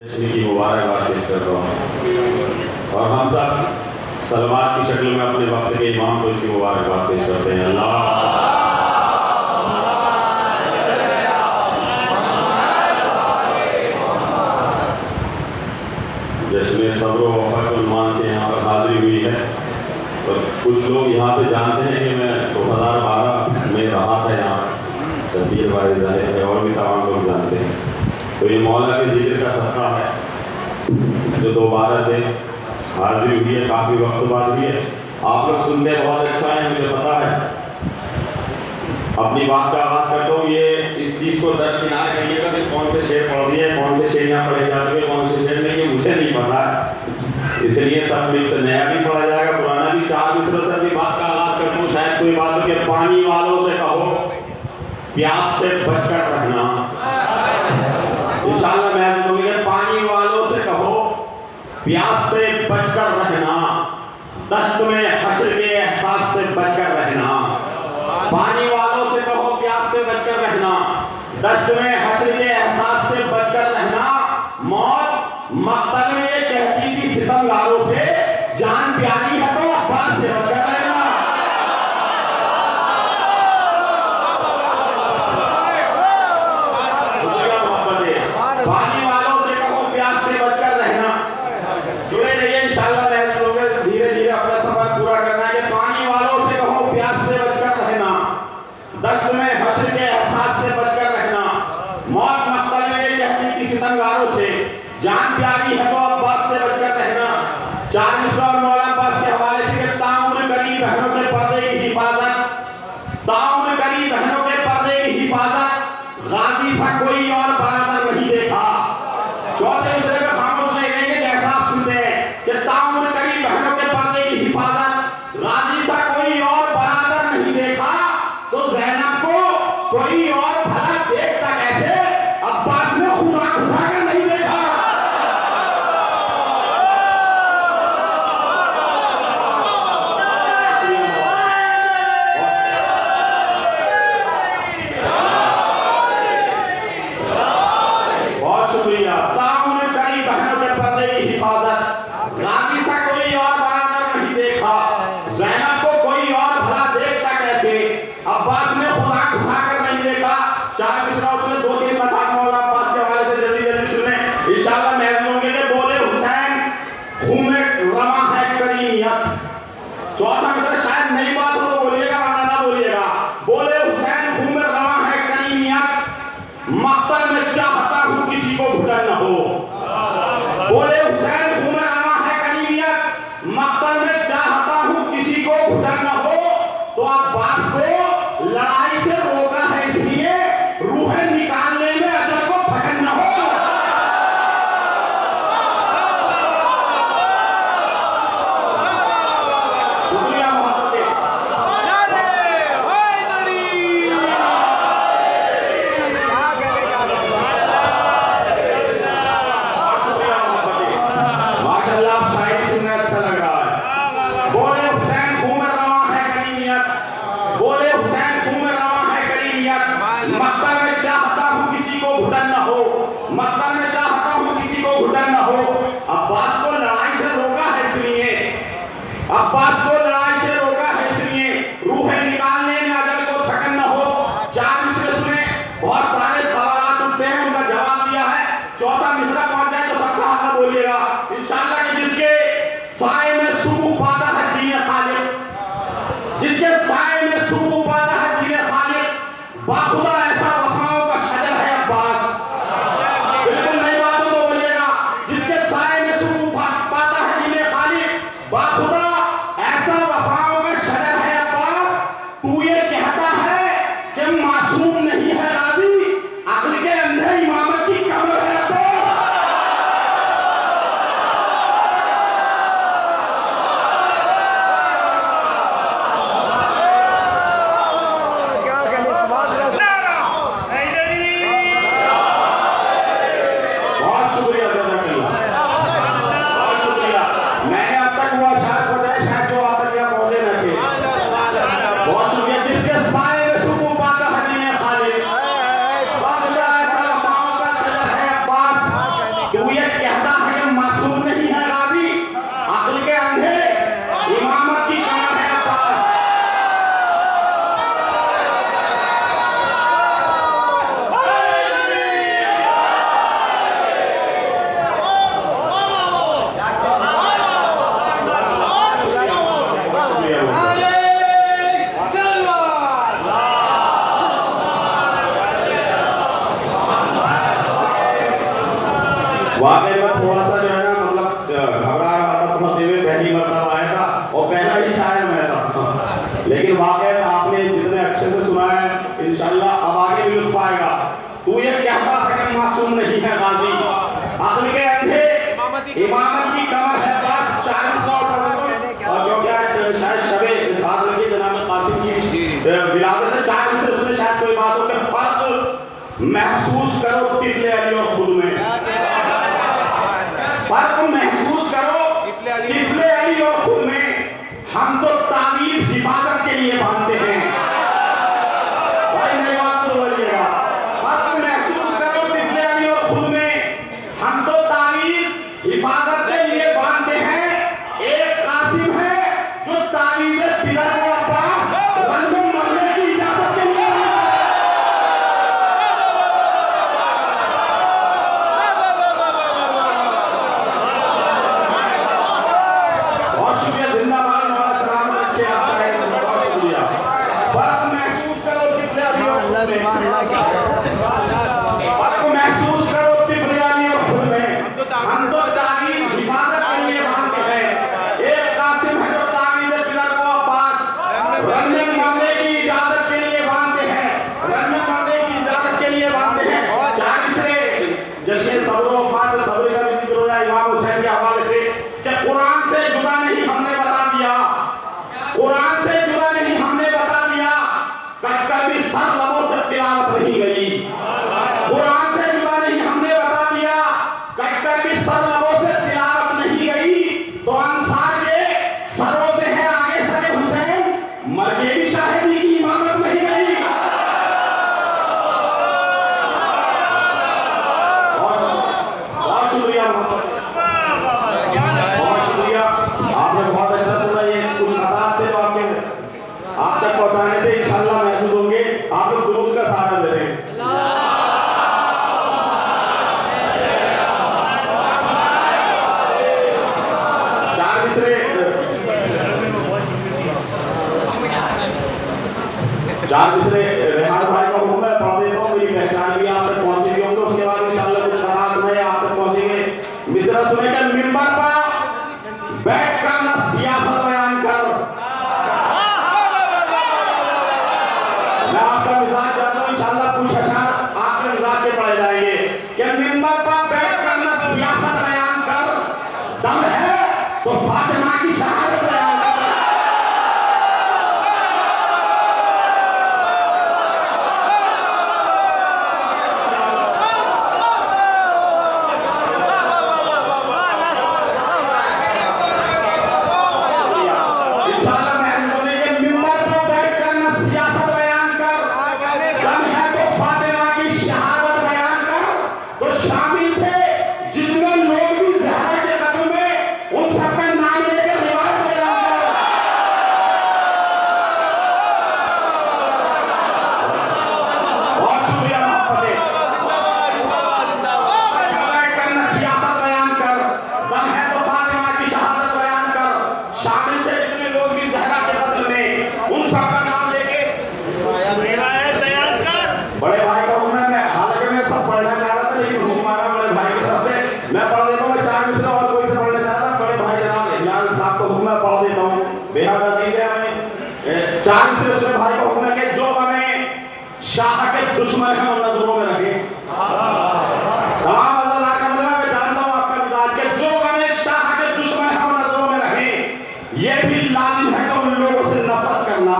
की मुबारकबाद पेश कर रहा हूँ और हम सब सलवात की शक्ल में अपने वक्त के इमाम को इसकी मुबारकबाद पेश करते हैं। अल्लाह जश्न सब्र व फतुल से यहाँ पर हाजिरी हुई है। तो कुछ लोग यहाँ पे जानते हैं कि मैं 2012 में रहा था यहाँ, शबीर भाई जाहिर है और भी तमाम लोग जानते हैं। तो ये मौला के जिक्र का सदका है जो दोबारा से हाजिर हुई है, काफ़ी वक्त बाद हुई है। आप लोग सुनते बहुत अच्छा है, मुझे पता है। अपनी बात का आगाज़ करता हूँ, ये इस चीज़ को दरकिनार करिएगा कि कौन से शेर पढ़ दिए, कौन से शेर यहाँ पढ़े जाते हैं, कौन से शेर नहीं, ये मुझे नहीं पता है। इसलिए सब मिल से नया भी पढ़ा जाएगा, पुराना भी। 4 मिसरों से अपनी बात का आगाज़ करता हूँ। शायद कोई बात हो कि पानी वालों से कहो प्यास से बचकर रहना। इंशाअल्लाह मैं बोलूँगा, पानी वालों से कहो प्यास से बचकर रहना, दश्त में हश्र के एहसास से बचकर रहना। पानी वालों से कहो प्यास से बचकर रहना, दश्त में हश्र के एहसास से बचकर रहना। मौत मक्तल में ये कहती थी सितमगारों से, जान प्यारी है तो अब्बास से बचकर रहना। पानी वालों से कहो प्यास से बचकर रहना। जुड़े रहिए इंशाअल्लाह, धीरे धीरे अपना सफर पूरा करना है। पानी वालों से कहो प्यास से बचकर रहना, दश्त में हश्र के एहसास से बचकर रहना। मौत मक्तल में कहती थी सितमगारों से, जान प्यारी है तो अब्बास से बचकर रहना। 4 मिसरा और मौला अब्बास के हवाले से ताउम्र करी बहनों के पर्दे की हिफाजत, ताउम्र करी बहनों के पर्दे की हिफाजत, गाजी सा कोई और बराबर नहीं देखा। चौथे मिसरे में खामोश रहेंगे जैसा आप सुनते हैं कि ताउम्र करी बहनों के पर्दे की हिफाजत, गाजी सा कोई और बराबर नहीं देखा। तो ज़ैनब को कोई और भला देखता कैसे, अब्बास ने खुदा उठाकर नहीं देखा। बहुत शुक्रिया। ताउम्र करी बहनों के पर्दे की हिफाजत, गाजी सा कोई और बराबर नहीं देखा। ज़ैनब को कोई और भला देखता कैसे, अब्बास ने खुदा उठाकर नहीं देखा। 4 मिसरा उसने 2-3 बता मौला अब्बास के हवाले से जल्दी जल्दी सुने इंशाअल्लाह। महसूस होंगे कि बोले हुसैन खून में रवा है करीमियत। चौथा मिसरा शायद नई बात हो तो बोलिएगा, वरना ना बोलिएगा। बोले हुसैन खून में रवा है करीमियत, मक्तल में चाहता हूँ किसी को घुटन न हो। बोले हुसैन खून में रवा है करीमियत, मक्तल में चाहता हूँ किसी को घुटन न हो। तो अब्बास को लड़ाई से रोका है इसलिए रूहें निकालने में अजल को फटन न हो। शुक्रिया वाकई में थोड़ा सा जो है ना मतलब घबरा रहा था, बहुत देवे पहली मरतबा आया था और पहला ही शायर मैं था, लेकिन वाकई में आपने जितने अच्छे से सुना है इंशाल्लाह अब आगे भी लुत्फ आएगा। तू ये कहता है कि मासूम नहीं है गाजी, अक्ल के अंधे इमामत की कमर है बस 40 और जो क्या शायद शबे साथ लगी जनाब कासिम की विलादत है 40 से उसने शायद कोई बातों के फर्क महसूस करो तिफले अली और खुद में, फर्क महसूस करो तिफले अली और खुद में। हम तो तावीज़ हिफाजत के लिए बांधते हैं भाई, मेरी बात तो बोलिएगा, फर्क महसूस करो तिफले अली और खुद में, हम तो तावीज़ हिफाजत के लिए बांधते हैं। एक कासिम है जो तावीज़ पिलर को पास रंगों मरने की इजाजत के लिए महसूस करो तिफलियानी और खुद में, हम तो तावीज़ हिफाजत के लिए बांधते हैं। एक कासिम है जो तावीज़ पिलर को पास रंगने मरने की इजाजत के लिए बांधते हैं, रंगने मरने की इजाजत के लिए बांधते हैं। जश्न सब्र व फात सब्र का जिक्र हो रहा है इमाम हुसैन के हवाले से कि कुरान से जुदा नहीं हमने बता दिया, कुरान से जुदा नहीं हमने बता दिया, कभी सर लबों से तिलावत नहीं गई, कुरान से जुदा नहीं हमने बता दिया, कभी सर लबों से तिलावत नहीं गई। तो अंसार के सरों से है आगे सरे हुसैन, मर के भी शाहिदी की इमामत नहीं गई। बहुत शुक्रिया, बहुत शुक्रिया, आपने बहुत अच्छा सुना। ये कुछ हालात थे जो आपके आप तक पहुंचाने थे, इंशाल्लाह महसूस होंगे। आप लोग दुरूद का सहारा दे रहे हैं। चार मिसरे रेहान भाई का हुक्म है, पढ़ देता हूँ, मेरी पहचान भी आप तक पहुंची भी होंगे, उसके बाद इंशाल्लाह कुछ हालात में आप तक पहुंचेंगे। मिसरा सुनेकर मिंबर पर बैठ कर ना सियासत बयान कर, मैं आपका मिजाज जानता हूँ, इंशाल्लाह कुछ अशार आपके मिजाज के पढ़े जाएंगे कि मिंबर पर बैठ कर ना सियासत बयान कर, दम है तो फातिमा की शहादत बयान कर। चार से उसने भाई को हुक्म है कि जो हमें शाह के दुश्मन है उन नजरों में रखे। तमाम अल्लाह का मतलब मैं जानता हूं आपका मिजाज के जो हमें शाह के दुश्मन है उन नजरों में रखे। ये भी लाजिम है कि उन लोगों से नफरत करना।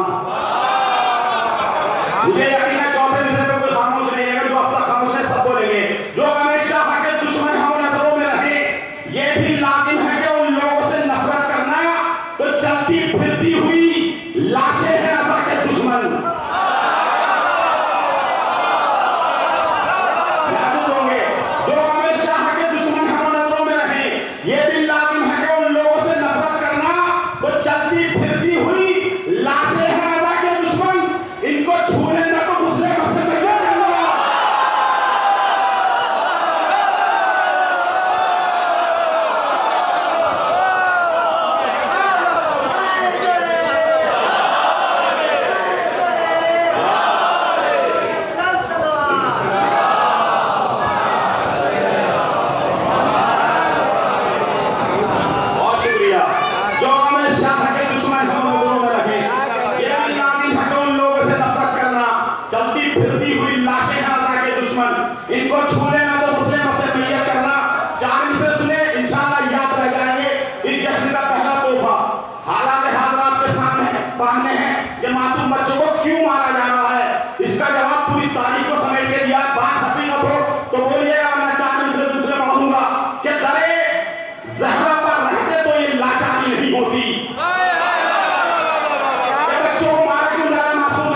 मुझे यकीन है चौथे मिसरे पे कोई खामोश नहीं है, जो अब तक खामोश है सब बोलेंगे। जो हमें शाह के दुश्मन है उन नजरों में रखे, ये भी लाजिम है कि उन लोगों से नफरत करना। तो चलती फिरती हुई लाशें हैं अज़ा के दुश्मन, महसूस होंगे। जो हमें शाह के दुश्मन हम नजरों में रहे, ये भी लाजिम है कि उन लोगों से नफरत करना। तो चलती फिरती हुई लाशें हैं अज़ा के दुश्मन, इनको छूने ना तो मुस्लिम से पैदा करना। मिसरे सुने, इंशाअल्लाह याद रह जाएंगे। इस जश्न का पहला तोहफा हालात हाज़िरात के सामने है कि मासूम बच्चों को क्यों मारा जा रहा है। इसका जवाब पूरी तारीख को समेट के दिया। बात हकीकत हो तो बोलिएगा, मैं 4 मिसरे दूसरे पढ़ूंगा कि दरे ज़हरा पर रहते तो ये लाचारी नहीं होती। बच्चों को मारा क्यों जा रहा है मासूम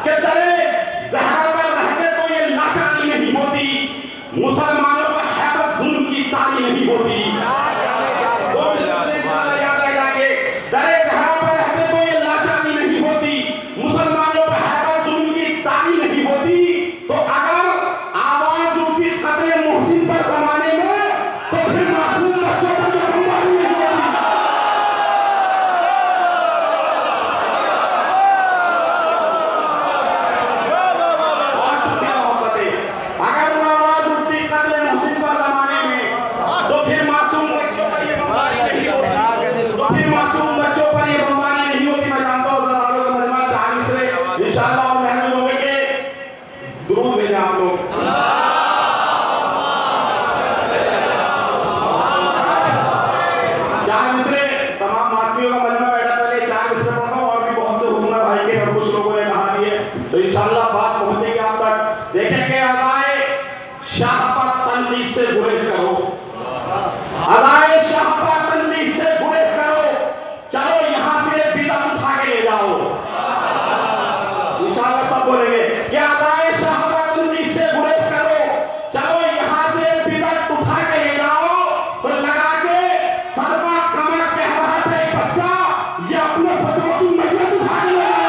कि दरे ज़हरा पर रहते तो ये लाचारी नहीं होती, मुसलमानों पर हैबत जुल्म की तारी नहीं होती। दरे ज़हरा पर रहते तो ये लाचारी नहीं होती, मुसलमानों पर हैबत जुल्म की तारी नहीं होती। तो अगर आवाज उठी कत्ले मोहसिन पर जमाने में, तो फिर मासूम बच्चों पर जो बमबारी नहीं होती। बहुत शुक्रिया मोहब्बतें। अगर आवाज उठी कत्ले मोहसिन पर जमाने में, तो फिर मासूम बच्चों पर ये बमबारी नहीं होती। तो फिर मासूम बच्चों पर ये बमबारी नहीं होती। मैं जानता हूँ ज़रारों का मजमा 4 मिसरे इंशाअल्लाह और मेहनत होंगे कि दुरूद भेजें आप लोग। 4 मिसरे तमाम मातमियों का मजमा बैठा, पहले 4 मिसरे पढ़ता हूँ और भी बहुत से हुक्म है भाई के और कुछ लोगों ने कहा दिए, तो इंशाअल्लाह बात पहुंचेगी आप तक। देखें कि अदाए शाह पर तनकीद से गुरेज करो, अदाए शाह पर तनकीद से गुरेज करो, चलो यहाँ से बिदअत उठा के ले जाओ। इंशाअल्लाह सब बोलेंगे कि अदाए शाह पर तनकीद से गुरेज करो, चलो यहाँ से बिदअत उठा के ले जाओ। तो लगा के सरवा कमर कह रहा था एक बच्चा, ये अपने फतवा की मजलिस उठा के ले जाओ।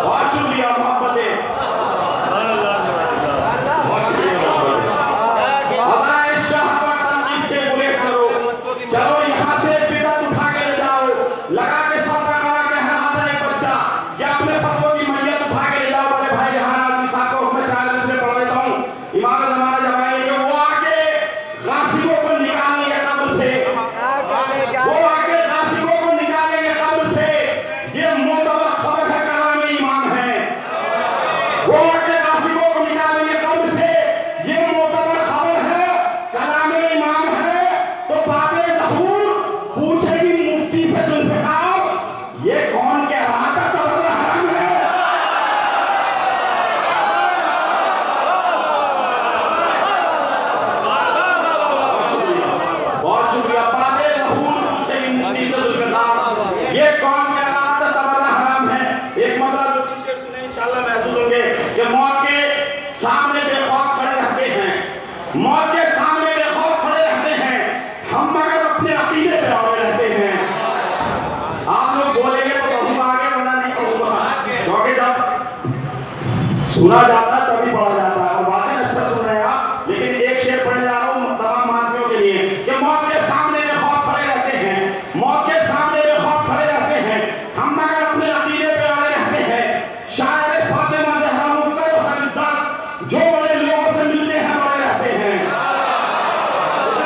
बहुत शुक्रिया मोहब्बतें, बहुत शुक्रिया मोहब्बतें। अदाए शाह पर तनकीद से गुरेज करो, चलो यहाँ से बिदअत उठा के ले जाओ। लगा के सरवा कमर कह रहा था एक बच्चा, ये अपने फतवा की मजलिस उठा के ले जाओ। बड़े भाई जहां आदमी साहब को मैं 4 मिसरे पढ़ देता हूँ। इमाम ज़माना जब आएंगे वो आके गासिबों को निकालेंगे कब्र से, वो आके गासिबों को निकालेंगे कब्र से। ये मोतबर खबर है, कलामे ईमान है। वो आके गासिबों को निकालेंगे कब्र से, ये मोतबर खबर है, कलामे ईमान है। तो बाबे ज़हूर पूछेगी मुफ्ती से जुल्फ़िकार, ये कौन कह रहा था तबर्रा हराम है। बहुत शुक्रिया। बाबे ज़हूर पूछेगी मुफ्ती से जुल्फ़िकार, ये कौन कह रहा था तबर्रा हराम है। एक मतलब जो पीछे सुने इंशाअल्लाह महसूस होंगे कि मौत के सामने बेखौफ खड़े रहते हैं, मौत के सामने बेखौफ खड़े रहते हैं, हम मगर अपने अकीदे पे अड़े रहते हैं। आप लोग बोलेंगे तो कहूँगा आगे, वरना नहीं कहूँगा, क्योंकि जब सुना जाता है तभी पढ़ा जाता है। और बातें अच्छा सुन रहे हैं आप, लेकिन एक शेर पढ़ने जा रहा हूँ तमाम मानवियों के लिए कि मौत के सामने बेखौफ खड़े रहते हैं, मौत के सामने बेखौफ खड़े रहते हैं, हम मगर अपने अकीदे पे अड़े रहते हैं। शायर फातिमा ज़हरा मुक़द्दस सर जो बड़े लोगों से मिलते हैं बड़े रहते हैं।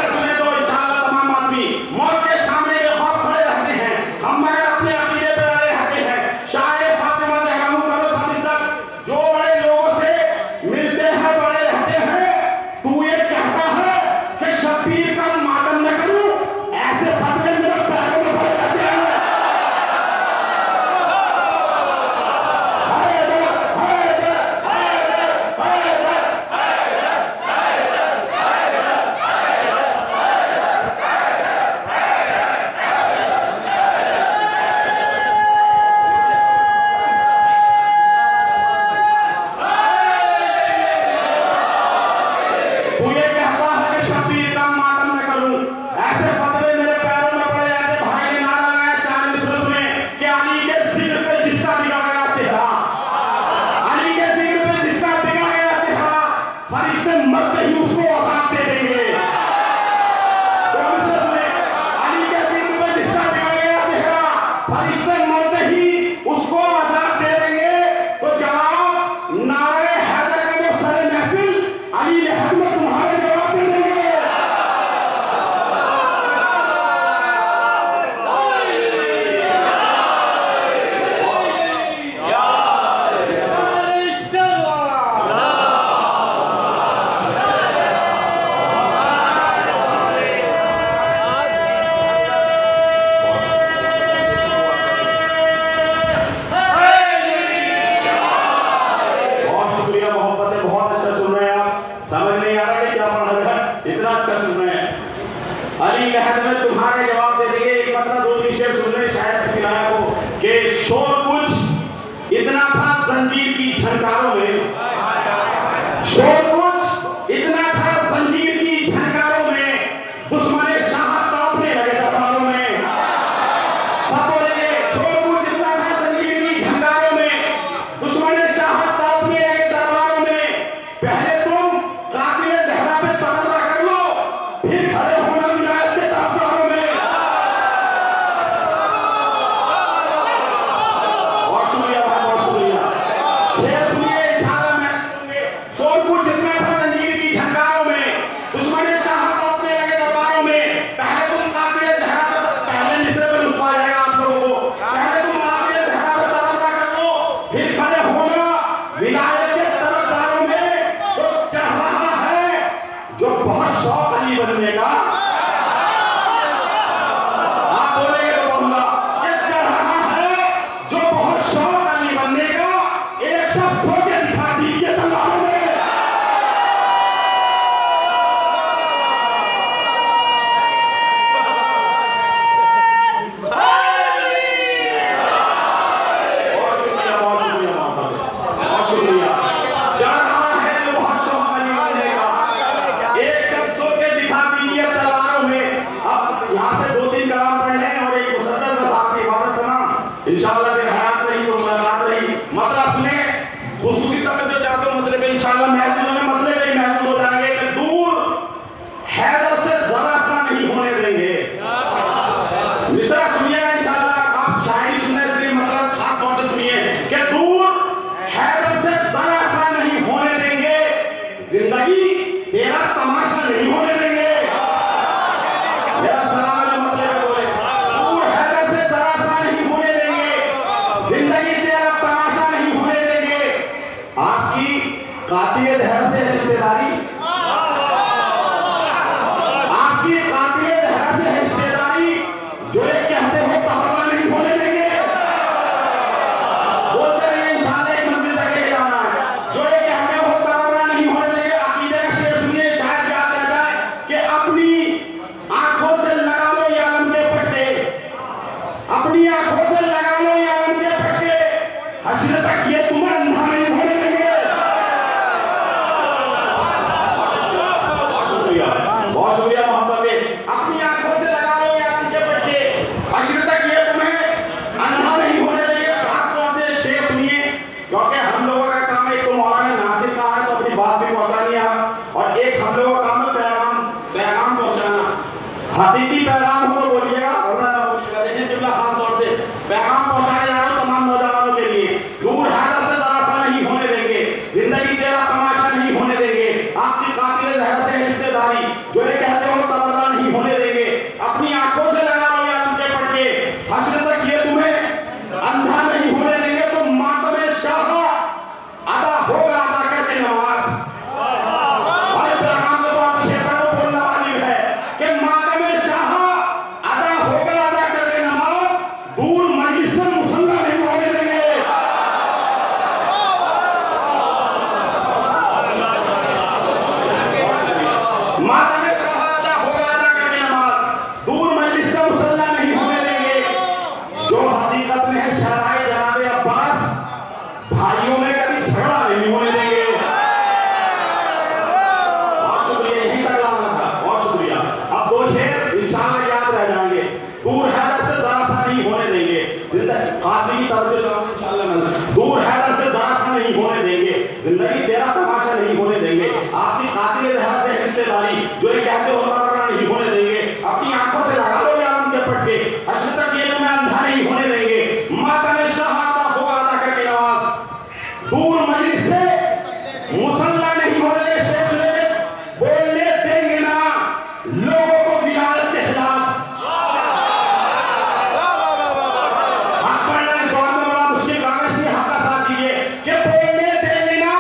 सुने तो इंशाअल्लाह तमाम आदमी मौत के सामने बेखौफ खड़े रहते हैं, हम मगर अपने अकीदे पे अड़े रहते हैं। शायर फातिमा ज़हरा मुक़द्दस सर जो बड़े लोगों से की झनकारों में, शोर कुछ इतना था जंजीर की झनकारों में, दुश्मन शाह कांपने लगे दरबारों में। सब बोलेंगे शोर कुछ इतना था जंजीर की झनकारों में, दुश्मन शाह कांपने लगे दरबारों में। पहले तुम कातिल ज़हरा पे तबर्रा कर लो, फिर खड़े होना विलायत के दरबारों में। बहुत शुक्रिया भाई, बहुत शुक्रिया। शेर सुनिए, इंशाअल्लाह मैं सुनूंगे। शोर कुछ इतना था जंजीर की झनकारों में, दुश्मन शाह कांपने लगे दरबारों में। पहले तुम कातिल ज़हरा पे, पहले मिस्र पे लुत्फा जाएगा आप लोगों को। पहले तुम कातिल ज़हरा पे तबर्रा कर लो, फिर खड़े होना विलायत के तरफदारों में। तो चढ़ रहा है जो बहुत शौक अली बनने का, आप बोलेंगे तो कहूंगा कि चढ़ रहा है जो बहुत शौक अली बनने का, एक शख्स हो के दिखा दीजिए तलवारों में। बहुत शुक्रिया, बहुत शुक्रिया, बहुत शुक्रिया। चढ़ रहा है जो बहुत शौक अली बनने का, एक शख्स हो के दिखा दीजिए तलवारों में। अब यहाँ से 2-3 कलाम पढ़ लें और एक मुसद्दर बस आपकी इबादत करना इंशाअल्लाह। फिर हयात रही तो मुलाकात रही। मतलब सुने, खुसूसी तवज्जो चाहते हो मतलब इंशाअल्लाह महसूस में मतलब ही महसूस हो जाएंगे कि दूर हैदर से जरा सा नहीं होने देंगे। मिसरा सुनिएगा इंशाअल्लाह, आप शायरी सुनने से नहीं मतलब खास तौर से सुनिए कि दूर हैदर से जरा सा नहीं होने देंगे, जिंदगी तेरा तमाशा नहीं होने देंगे। मेरा सलाम है मतलब बोले, दूर हैदर से जरा सा नहीं होने देंगे, जिंदगी तेरा तमाशा नहीं होने देंगे। आपकी कातिल ज़हर से रिश्तेदारी, आपकी कातिल ज़हर से रिश्तेदारी, जो ये कहते हो तबर्रा नहीं होने देंगे। बोलते रहिए इंशाअल्लाह एक मंजिल तक ले जाना है, जो ये कहते हो तबर्रा नहीं होने देंगे। अकीदे का शेर सुनिए, शायद याद रह जाए कि अपनी आंखों से लगा लो ये आलम के पट्टे, अपनी आंखों से लगा लो ये आलम के पट्टे, हश्र तक ये तुम्हें अंधा नहीं होने देंगे। बहुत शुक्रिया, बहुत शुक्रिया मोहब्बत है। अपनी आंखों से लगा लो ये आलम के पट्टे, हश्र तक ये तुम्हें अंधा नहीं होने देंगे। खास तौर से शेर सुनिए, क्योंकि हम लोगों का काम है, एक तो मौलाना नासिर का है तो अपनी बात भी पहुंचानी है, और एक हम लोगों का काम है पैगाम पहुंचाना। हकीकी पैगाम हो तो बोलिएगा, वरना ना बोलिएगा। देखिए किबला खास तौर से पैगाम पहुंचाने जा रहा हूं तमाम नौजवानों के लिए। दूर हैदर से जरा सा नहीं होने देंगे, जिंदगी तेरा तमाशा नहीं होने देंगे। आपकी कातिल ज़हर से रिश्तेदारी, जो ये कहते हो तबर्रा नहीं होने देंगे। अपनी आंखों से लगा लो ये उनके पट्टे, हश्र तक ये तुम्हें अंधा नहीं होने देंगे। तो मातमे शाह अदा होगा अदा करके नमाज। भाई पैगाम तो आप शेफानो बोलना वाजिब है कि मातमे शाह अदा होगा अदा करके नमाज, दूर मजलिस से मुसल्ला नहीं होने देंगे। मातमे शाह अदा होगा अदा करके नमाज, दूर मजलिस से मुसल्ला नहीं होने देंगे। जो हकीकत में है शहराए जनाबे अब्बास, भाइयों में कभी झगड़ा नहीं होने देंगे। बहुत शुक्रिया, यही तक लाना था, बहुत शुक्रिया। अब 2 शेर इंशाअल्लाह याद रह जाएंगे। दूर हैदर से जरा सा नहीं होने देंगे, जिंदगी कातिल की तवज्जो चाहते इंशाअल्लाह मैं, दूर हैदर से जरा सा नहीं होने देंगे, जिंदगी तेरा तमाशा नहीं होने देंगे। आपकी कातिल ज़हर से रिश्तेदारी, जो ये कहते हो तबर्रा नहीं होने देंगे। अपनी आंखों से लगा लो ये आलम के पट्टे, हश्र तक ये तुम्हें अंधा नहीं होने देंगे। मातमे शाह अदा होगा अदा करके नमाज, दूर मजलिस से मुसल्ला नहीं होने देंगे। शेख बोलने देंगे ना लोगों को विलायत के खिलाफ। हक पढ़ना इस दौर में बड़ा मुश्किल काम है, इसलिए हक का साथ दीजिए कि बोलने देंगे ना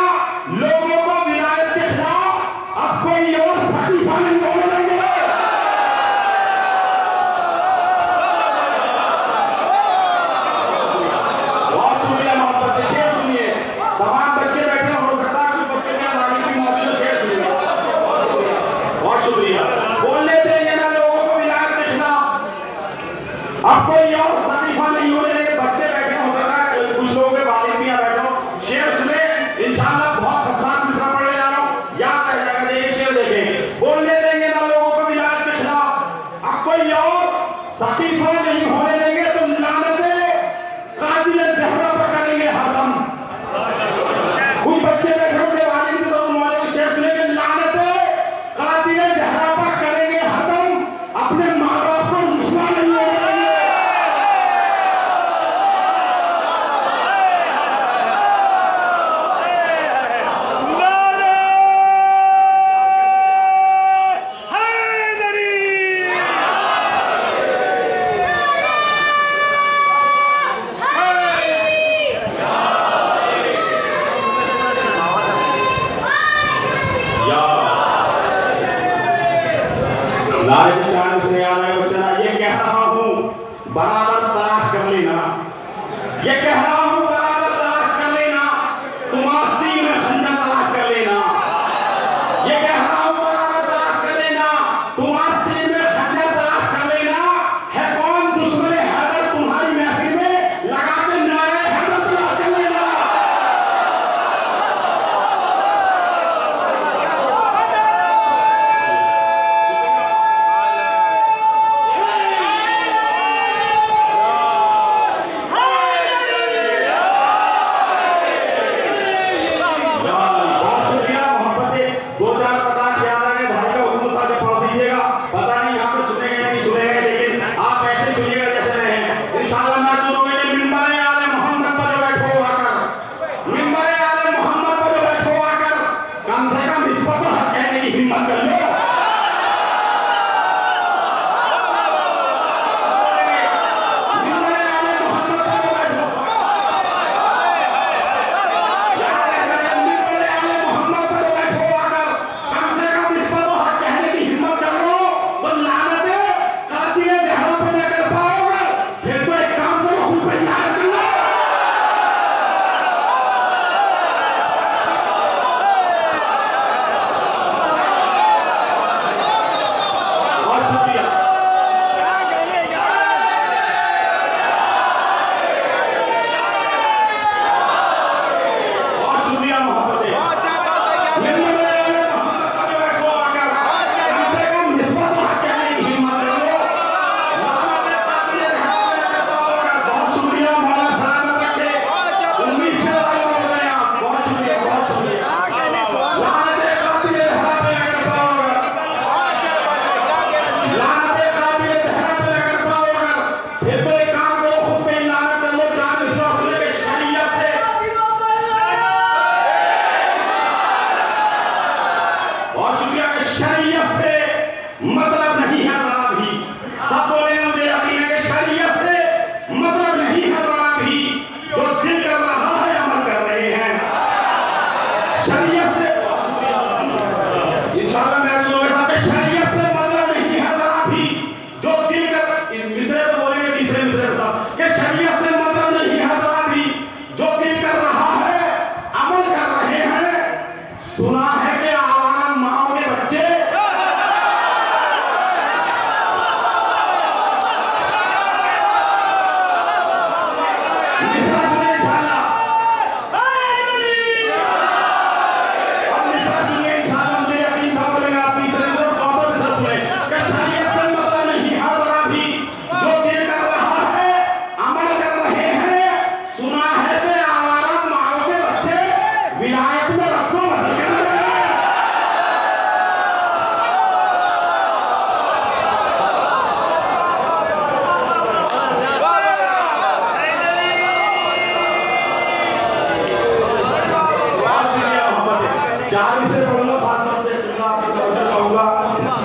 4 मिसरे पढ़ूंगा, खासतौर से आपको चाहूंगा।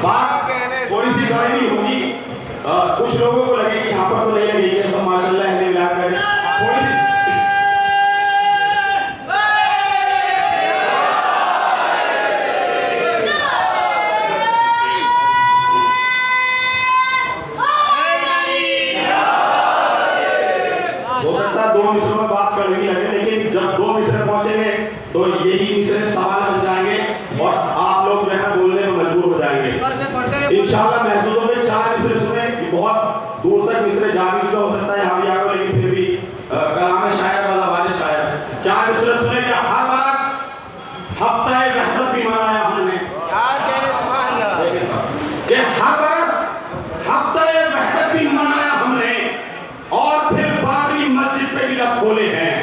बात थोड़ी सी गहरी होगी, कुछ लोगों को लगेगी, यहाँ पर तो नहीं लगेगी, सब माशाल्लाह है, मिला कर थोड़ी सी हो सकता है 2 मिसरों में बात कड़वी लगे, लेकिन जब 2 मिसरे पहुंचेंगे तो यही मिसरे सवाल बन जाएंगे और आप लोग जो है बोलने में मजबूर हो जाएंगे। इंशाल्लाह महसूस होंगे 4 मिसरे सुने, बहुत दूर तक मिसरे जा भी चुका, हो सकता है यहाँ भी आगे, लेकिन फिर भी कलाम शायर वाला वाले शायर 4 मिसरे सुने कि हर बरस हफ्ता रहमत भी मनाया हमने, कि हर बरस हफ्ता रहमत भी मनाया हमने और फिर बाबरी मस्जिद पे भी लग खोले हैं।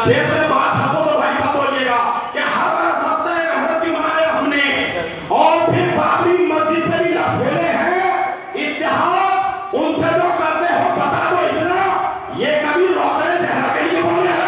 शेर से बात हको तो भाई सब बोलिएगा कि हर बरस हफ्ता रहमत भी मनाया हमने और फिर बाबरी मस्जिद पे भी लग खोले हैं। इत्तेहाद उनसे जो करते हो बता दो इतना, ये कभी रोज़े ज़हरा के लिए बोले हैं।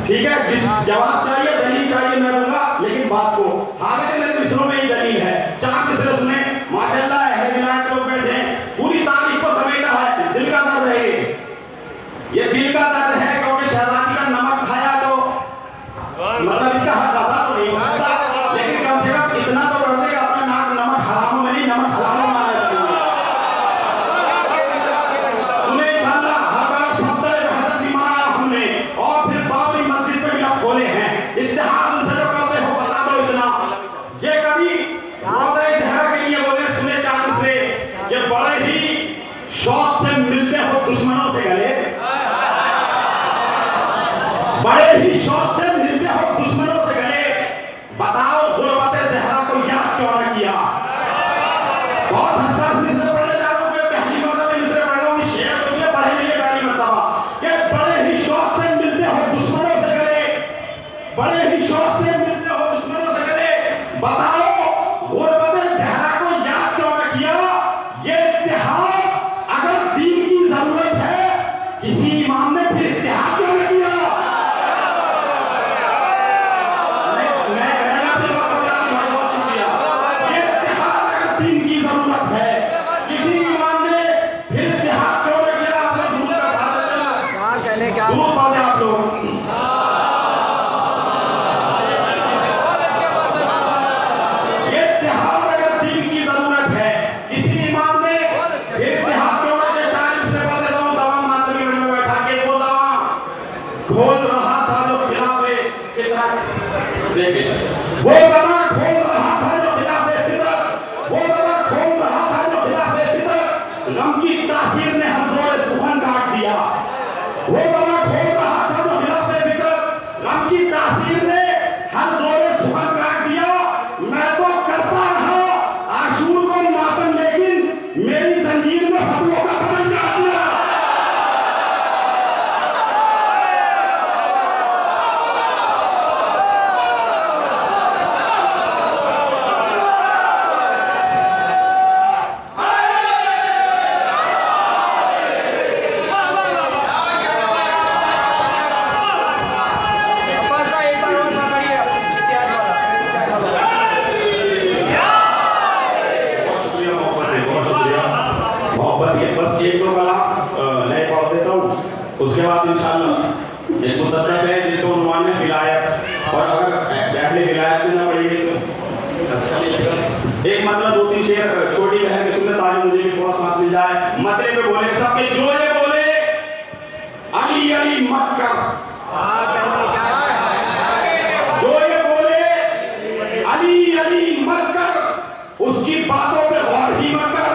ठीक है, जिस जवाब चाहिए दलील चाहिए मैं दूंगा, लेकिन बात को हालांकि मेरे मिसरों में ही दलील है। 4 मिसरे सुने, माशाल्लाह है, विलायत लोग बैठे हैं, पूरी तारीख को समेटा है। दिल का दर्द है, ये दिल का दर्द है, क्योंकि शहजादी का नमक खाया तो मतलब इसका हक आता तो नहीं होता, लेकिन कम से कम इतना तो कर देगा अपने नाक नमक हरामों में नहीं, नमक हलालों में आया करेंगे। सुने इंशाल्लाह हर बार हफ्ता रहमत भी मनाया हमने और फिर बाबरी मस्जिद पे भी लग खोले हैं। इत्तेहाद उनसे जो करते हो बता दो इतना, ये कभी रोज़े ज़हरा के लिए बोले। सुने 4 मिसरे, ये बड़े ही शौक से मिलते हो दुश्मनों से गले, बड़े ही शौक से मिलते हो दुश्मनों से गले, बताओ गुरबत ज़हरा को याद क्यों न किया। बहुत हसास मिसरे पढ़ने जा रहा हूं, पहली मरतबा मिसरे पढ़ रहा हूं, शेर तो ये पढ़े नहीं पहली मरतबा, कि बड़े ही शौक से मिलते हो दुश्मनों से गले, बड़े ही शौक से मिलते हो दुश्मनों से गले, बताओ गुरबत ज़हरा को याद क्यों न किया। ये इत्तेहाद अगर दीन की जरूरत है, किसी इमाम ने फिर इत्तेहाद क्यों न किया। आप लोग ये इत्तेहाद अगर दीन की जरूरत है, किसी इमाम ने इत्तेहाद क्यों न किया। 4 मिसरे पढ़ देता हूं, दवा मातमी में बैठा के वो दवा खोल रहा था जो खिलाफे फितरत, देखिए वो दवा खोल रहा था जो खिलाफे फितरत, वो दवा खोल रहा था जो खिलाफे फितरत, गम की तासीर ने हमजोर सुखन काट दिया। वो दवा खोल रहा था जो खिलाफे फितरत, गम की तासीर ने हर जोरे सुखन काट दिया। मैं तो करता रहा आशूर को मातम, लेकिन मेरी जंजीर में फतवों का बदल काट दिया। बस एक दो कलाम नहीं पढ़ देता हूँ, उसके बाद इंशाअल्लाह एक मुसद्दस है जिसको उन्होंने विलायत, और अगर पहले विलायत में ना पड़ेगी तो अच्छा नहीं लगेगा। एक मतलब 2-3 शेर छोटी बहन की सुनने ताकि मुझे भी थोड़ा सांस मिल जाए। मतले पे बोले सबके जोरे बोले अली अली मत कर, जोरे बोले अली अली मत कर, उसकी बातों पे गौर ही मत कर।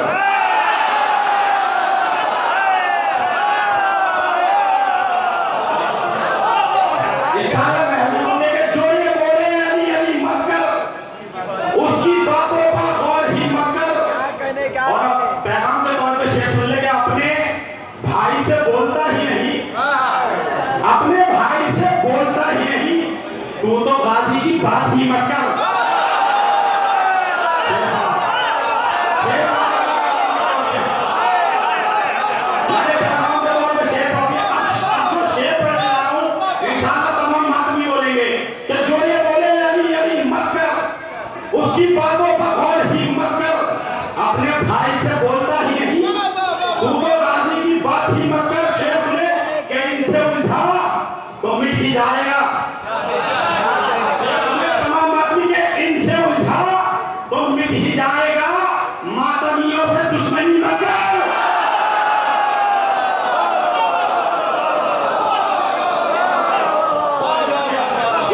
पैगाम के तौर पे शेर सुन लेंगे, अपने भाई से बोलता ही नहीं, अपने भाई से बोलता ही नहीं, तू तो गाजी की बात ही मत कर। उसकी बातों पर गौर ही मत कर, अपने भाई से बोलता ही नहीं, तू तो गाजी की बात ही मत कर। शेर सुने कि इनसे उलझा तो मिट ही जाएगा, तमाम आदमी के इनसे उलझा तो मिट ही जाएगा, मातमियों से दुश्मनी मत कर।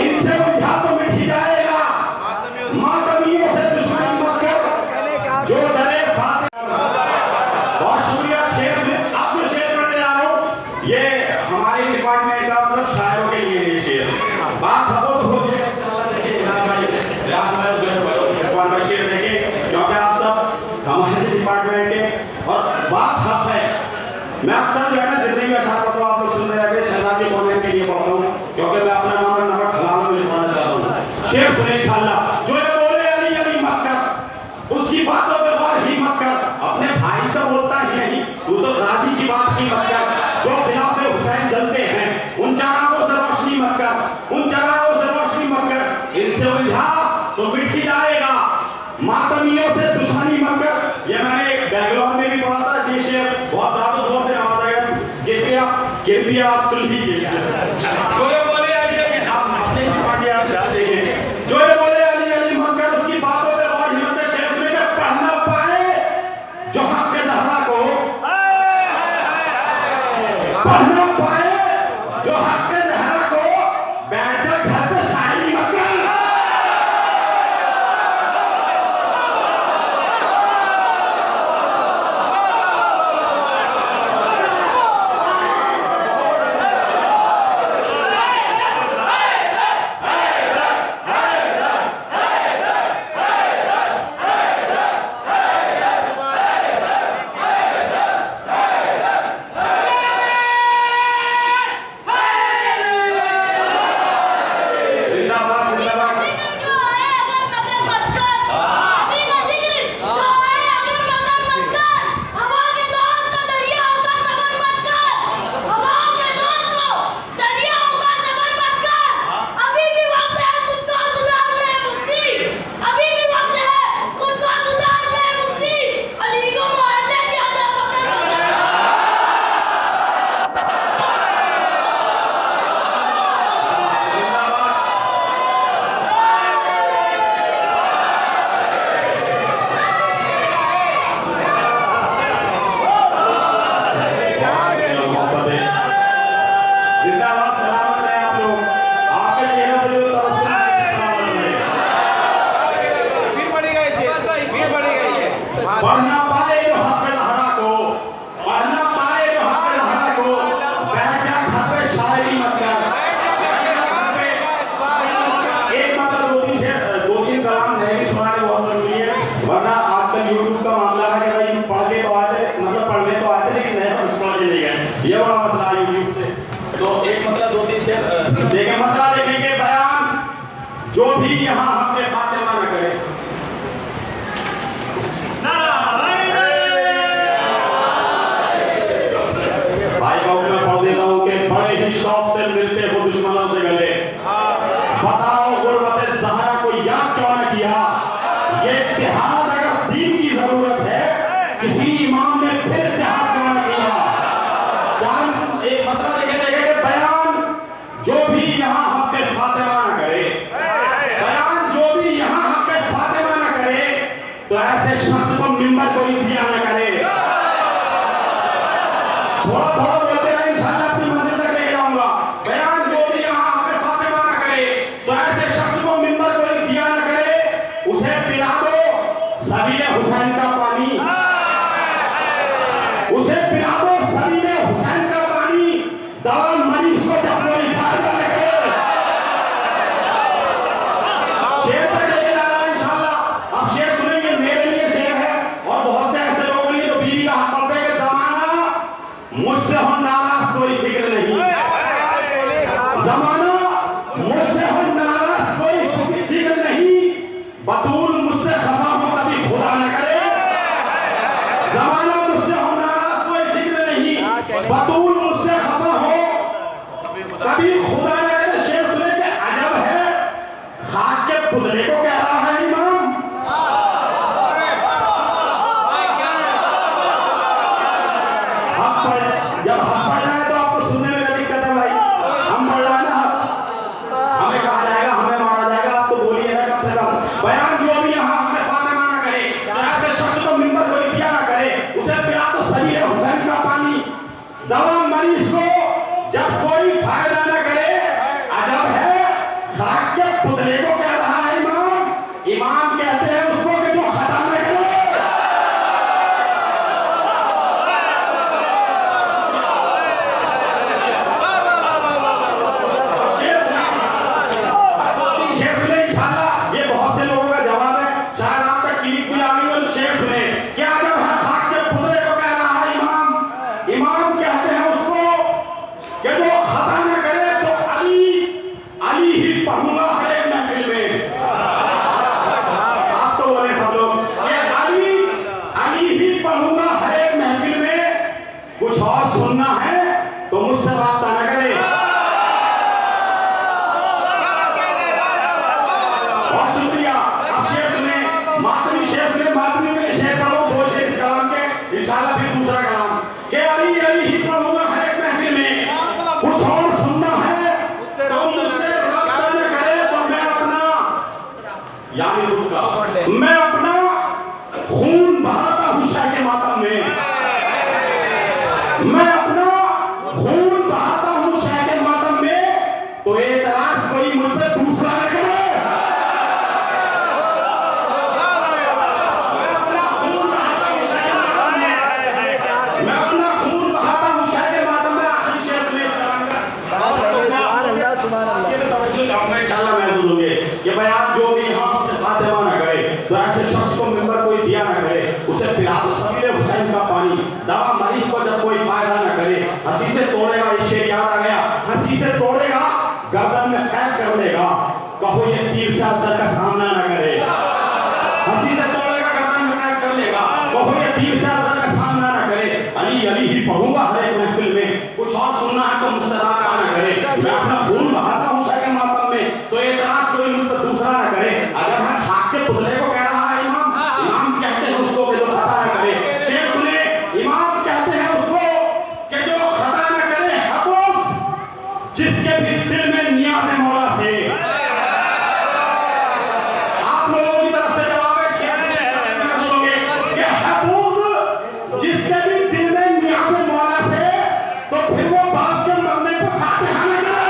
इनसे उलझा तो मिट ही जाएगा, मातमियों से दुश्मनी मत कर। जो डरे बहुत शुक्रिया। शेर में आप जो शेर पढ़ने जा रहा हूँ ये हमारे डिपार्टमेंट का मतलब शायरों के लिए ये शेर बात हो तो हो जाएगा। शेर देखें क्योंकि आप सब हमारे डिपार्टमेंट के और बात हक है। मैं अक्सर जो है ना जितनी भी अशार पढ़ता हूँ आप लोग सुनते रहते हैं, शहजादी कॉन्वेंट के लिए पढ़ता हूँ क्योंकि मैं अपना नाम नंबर खिलाने में लिखवाना चाहता हूँ। शेर सुने इंशाल्लाह। जो ये बोले अली अली मत कर, उसकी बातों पे गौर ही मत कर, अपने भाई से बोलता ही नहीं, तू तो गाजी की बात ही मत कर। जो खिलाफे हुसैन जलते हैं उन चरागों से रोशनी मत कर, उन चरागों से रोशनी मत कर। इनसे उलझा तो मिट ही जाएगा, मातमियों से दुश्मनी मत कर। ये मैंने बैकग्राउंड में भी पढ़ा था कि शेर बहुत दादो दुआ से नवाजा गया, कृपया आप सुन लीजिए। जो ये बोले अली अली, आप अपने पार्टी आप देखें, जो ये बोले अली अली मत कर, उसकी बातों पे गौर ही मत कर। शेर सुने के पढ़ना पाए जो हक के जहरा को, पढ़ना पाए जो हक के जहरा को, बैठकर घर पे शायरी मत कर। पढ़ना पाए जो हक लहरा को, पढ़ना पाए जो हक लहरा को, बैठ जा घर पे शायरी मत कर। एक मतलब 2-3 कलाम नहीं भी सुनाने बहुत जरूरी है, वरना आजकल यूट्यूब का मामला है कि भाई पढ़ के तो आते, मतलब पढ़ने तो आते लेकिन नहीं सुना के नहीं गए, ये बड़ा मसला है यूट्यूब से। तो एक मतलब 2-3 शेर देखें, मसला देखेंगे बयान जो भी यहाँ हमने फातिमा न करे। भाई बाबू मैं पढ़ देता हूँ कि बड़े ही शौक से मिलते हो दुश्मनों से गले, बताओ गुरबत ज़हरा को याद क्यों न किया। ये इत्तेहाद अगर दीन की जरूरत है, किसी इमाम ने फिर इत्तेहाद क्यों न किया। एक मतलब देखे कि बयान दवा मरीज को जब कोई फायदा न करे, शेर पर लेके जा रहा है इंशाल्लाह। अब शेर सुनेंगे, मेरे लिए शेर है और बहुत से ऐसे लोगों के लिए तो बीवी का हाथ पकड़े के जमाना मुझसे हो नाराज कोई फिक्र नहीं, जमाना मुझसे हो नाराज कोई फिक्र नहीं, बतूल मुझसे खफा हो कभी खुदा न करे, जमाना मुझसे हो नाराज कोई फिक्र नहीं, बतूल मुझसे खफा हो कभी खुदा न करे। शेर सुने के अजब है, खाक के पुतले को कह रहा है इमाम, जब हम पढ़ रहे हैं तो आपको सुनने में दिक्कत है भाई, हम पढ़ रहे हैं ना, हमें कहा जाएगा, हमें मारा जाएगा, आप तो बोलिए ना कम से कम। बयान जो भी यहाँ हमें फातिमा ना करे, तो ऐसे शख्स को मिंबर कोई दिया ना करे, उसे पिला तो सबीर हुसैन का पानी, दवा मरीज को जब कोई फायदा ना करे। अजब है, खाक के पुतले को कह रहा है इमाम, इमाम कहते हैं उसको कि जो खता न करे। कुछ और सुनना है तो मुझसे राब्ता न करे। बहुत शुक्रिया। अब शेर सुने, मातमी शेर सुने, मातमी में शेर पढ़ो, दो शेर इस कलाम के, इंशाल्लाह फिर दूसरा कलाम के अली अली ही पढ़ूंगा हर एक महफिल में। कुछ और सुनना है तो मुझसे राब्ता न करे, तो मैं अपना यानी खुद का मैं अपना खून बहाता हूँ शाह के मातम में, मैं अपना खून बहाता हूँ शाह के मातम में, तो एतराज कोई मुझ पे दूसरा न करे। मैं अपना खून बहाता हूँ शाह के मातम में, मैं अपना खून बहाता हूँ शाह के मातम में। आखिरी शेर सुनिए सलाम का, तवज्जो चाहूंगा इंशाल्लाह महसूस होंगे कि बयान जो भी यहाँ फातिमा न करे, तो ऐसे शख्स को मिंबर कोई दिया न करे, उसे पिला दो सबीर हुसैन का पानी, दवा मरीज को जब कोई फायदा न करे। हंसी से तोड़ेगा, ये शेर याद आ गया, हंसी से तोड़ेगा गर्दन में कैद कर लेगा, कहो ये तीर से अफसर का सामना न करे। हंसी से तोड़ेगा गर्दन में कैद कर लेगा, कहो ये तीर से अफसर का सामना न करे। अली अली ही पढ़ूंगा हर एक महफिल में, कुछ और सुनना है तो मुझसे राब्ता न करे। मैं अपना खून बहाता हूँ शाह के मातम में, तो एतराज कोई मुझ पर दूसरा न करे। अगर मैं खाक के पुतले को कह रहा है इमाम, इमाम कहते हैं उसको कि जो खता न करे। शेर सुने, इमाम कहते हैं उसको कि जो खता न करे, हकूक जिसके भी दिल में नियाज़ है मौला से। आप लोगों की तरफ से जवाब है, शेर सुनोगे कि हकूक जिसके भी दिल में नियाज़ है मौला से, तो फिर वो बाप के मरने को फातिहा न करे।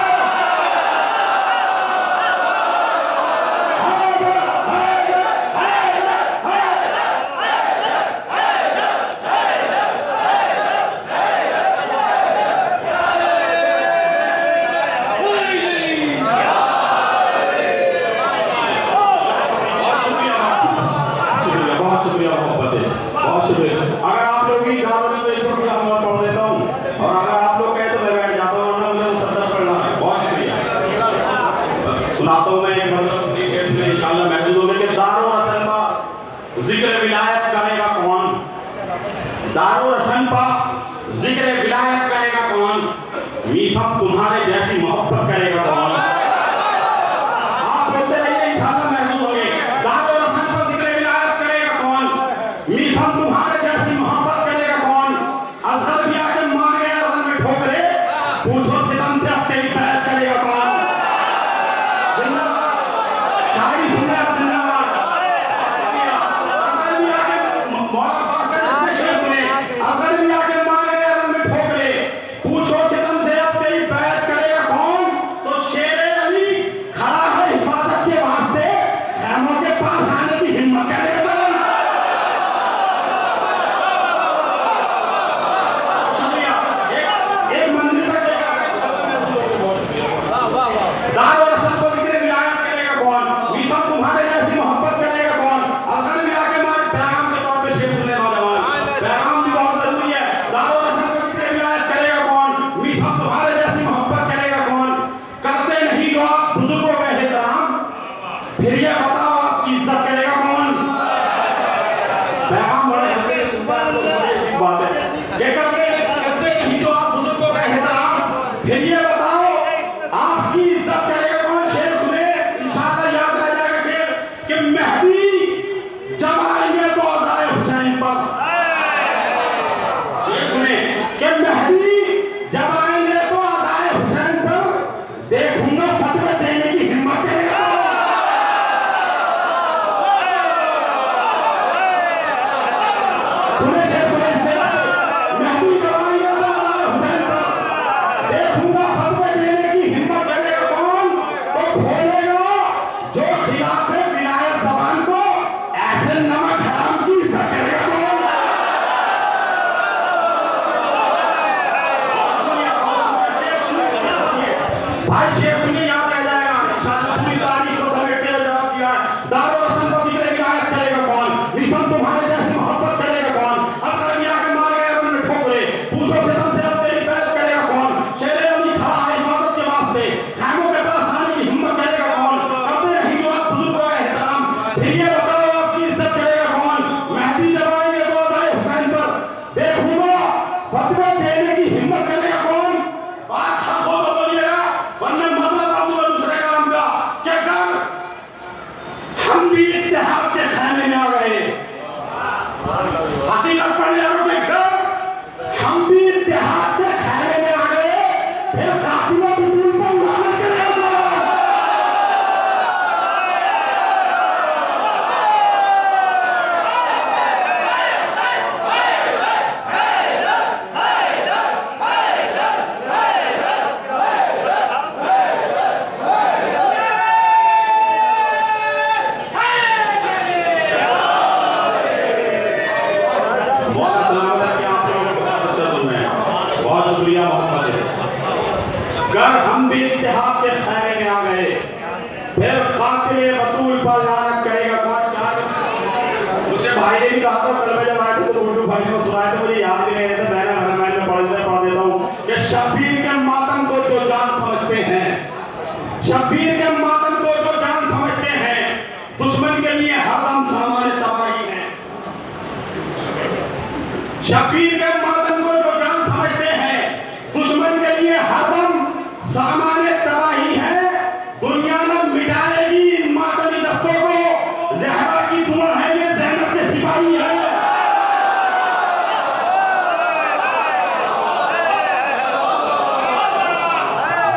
बहुत शुक्रिया। अगर आप लोग की इजाजत है तो एक और मैं पढ़ देता हूँ, और अगर आप लोग कहे तो मैं बैठ जाता हूँ, वरना मुझे मुसद्दस पढ़ना है। बहुत शुक्रिया। सुनाता हूँ मैं एक मतलब शेर में इंशाल्लाह महसूस होगा कि दारो रसन पा जिक्र विलायत करेगा कौन, दारो रसन पा जिक्र विलायत करेगा कौन, मीसम तुम्हारे जैसी मोहब्बत करेगा कौन। आप बोलते रहिए इंशाल्लाह महसूस होंगे। दारो रसन पा जिक्र विलायत करेगा कौन, मीसम तुम्हारे जैसी मोहब्बत करेगा कौन। अजहर भी आके मार गया रन में ठोकरे, पूछो सितम से अब तेरी पैर करेगा कौन। शायरी सुना जिंदाबाद। अजहर भी आके मौला पास का शेर सुने, अजहर भी आके मार गया रन में ठोकरे, पूछो सितम से अब तेरी पैर करेगा कौन। भाई शेख सुनिए, याद रह जाएगा इंशाअल्लाह। पूरी तारीख को समेटते हुए जवाब दिया है। दारुल हसन को जिक्र विलायत करेगा कौन? निशम तुम्हारे जैसी मोहब्बत करेगा कौन? असर मियां के मारे गए उन्होंने ठोकरे, पूछो से तुमसे अब तेरी बैत करेगा कौन? शेरे अली खड़ा है इबादत के वास्ते, खैमों के पास आने की हिम्मत करेगा कौन? करते नहीं जो आप बुजुर्गों का एहतराम, फिर ये बताओ आपकी इज्जत करेगा कौन? मेहदी जब आएंगे तो आए हुसैन पर देखूंगा, फतवे देने की हिम्मत करेगा कौन? बात हक हो तो बोलिएगा, वरना मतलब आपको दूसरे काम का क्या कर? हम भी इत्तेहाद के खाने में आ गए। हकीकत पर यारों के घर, हम भी इत्तेहाद के खाने में आ गए, फिर कातिलों की दूर पर लानत करेगा। अगर हम भी इत्तेहाद के खैमे में आ गए, फिर कातिल बतूल पर लानत करेगा कौन? चार उसे भाई ने भी कहा था कल में जब आए थे तो उर्दू भाई को सुनाया था, मुझे याद भी नहीं रहता, मैंने हरमैन में पढ़ देता हूँ कि शब्बीर के मातम को जो जान समझते हैं, शब्बीर के मातम को जो जान समझते हैं, दुश्मन के लिए हरदम सामान्य तबाही है। शब्बीर के मातम को जो जान समझते हैं, दुश्मन के लिए हरदम सामान्य तबाही है। दुनिया में मिटाएगी इन मातमी दस्तों को, ज़हरा की दुआ है ये ज़ैनब के सिपाही है।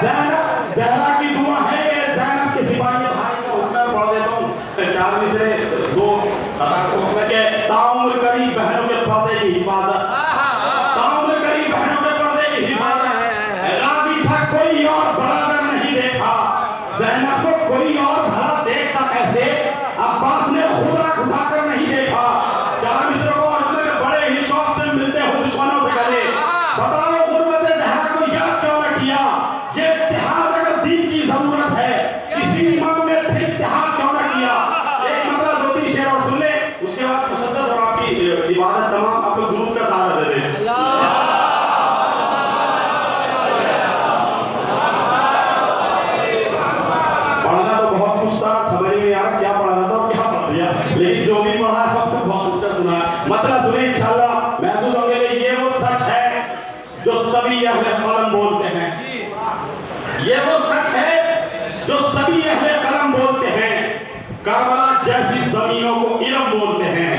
ज़हरा की दुआ है ये ज़ैनब के सिपाही। भाई को हुक्म पढ़ देता हूँ, 4 मिसरे 2 हुक्म के ताउम्र करी बहनों के पर्दे की हिफाजत, ताउम्र करी बहनों के पर्दे की हिफाजत। कोई और बराबर नहीं देखा, ज़ैनब को कोई और भला देखता कैसे? अब्बास ने खुदा उठाकर नहीं देखा। 4 मिसरों को अपने बड़े ही शौक से मिलते हो दुश्मनों से करे। बताओ गुर्बत ज़हरा को याद क्यों न किया? ये इत्तेहाद अगर दीन की जरूरत है, किसी इमाम ने फिर इत्तेहाद क्यों न किया? एक मतलब 2-3 शेर और सुन ले, उसके बाद मुसद्दद और आपकी इबादत तमाम आपको दुरूद का सहारा दे दे। लेकिन जो भी पढ़ा है सबको बहुत अच्छा सुना है। मतलब सुने इंशाअल्लाह महसूस होंगे ये वो सच है जो सभी अहले कलम बोलते हैं, ये वो सच है जो सभी अहले कलम बोलते हैं, करबला जैसी जमीनों को इल्म बोलते हैं।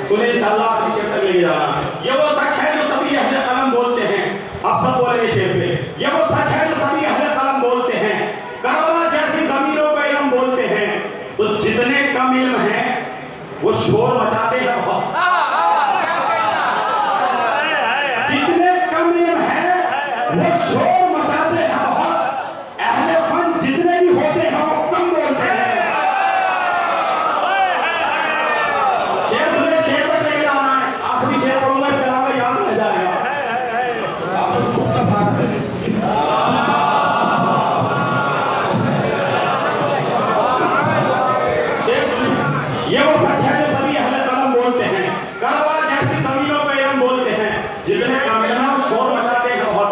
सुने इंशाअल्लाह आपकी शेर तक ले जाना। ये वो सच है जो सभी अहले कलम बोलते हैं, आप सब बोलेंगे शेर पे। ये वो सच है जो सभी अहले कलम बोलते हैं, करबला जैसी जमीनों को इल्म बोलते हैं। तो जितने कम इल्म है वो शोर मचाते हैं बहुत, जितने कम इल्म है वो शोर मचाते हैं बहुत। अहले फन जितने भी होते हैं वो कम बोलते हैं। शेर सुने, शेर तक लेके जाना है, आखिरी शेर पढ़ूंगा, इसके अलावा याद रह जाएगा। ये वो सच है जो सभी अहले कलम बोलते हैं, करबला जैसी जमीनों पे इल्म बोलते हैं, जितने कम इल्म शोर मचाते हैं बहुत।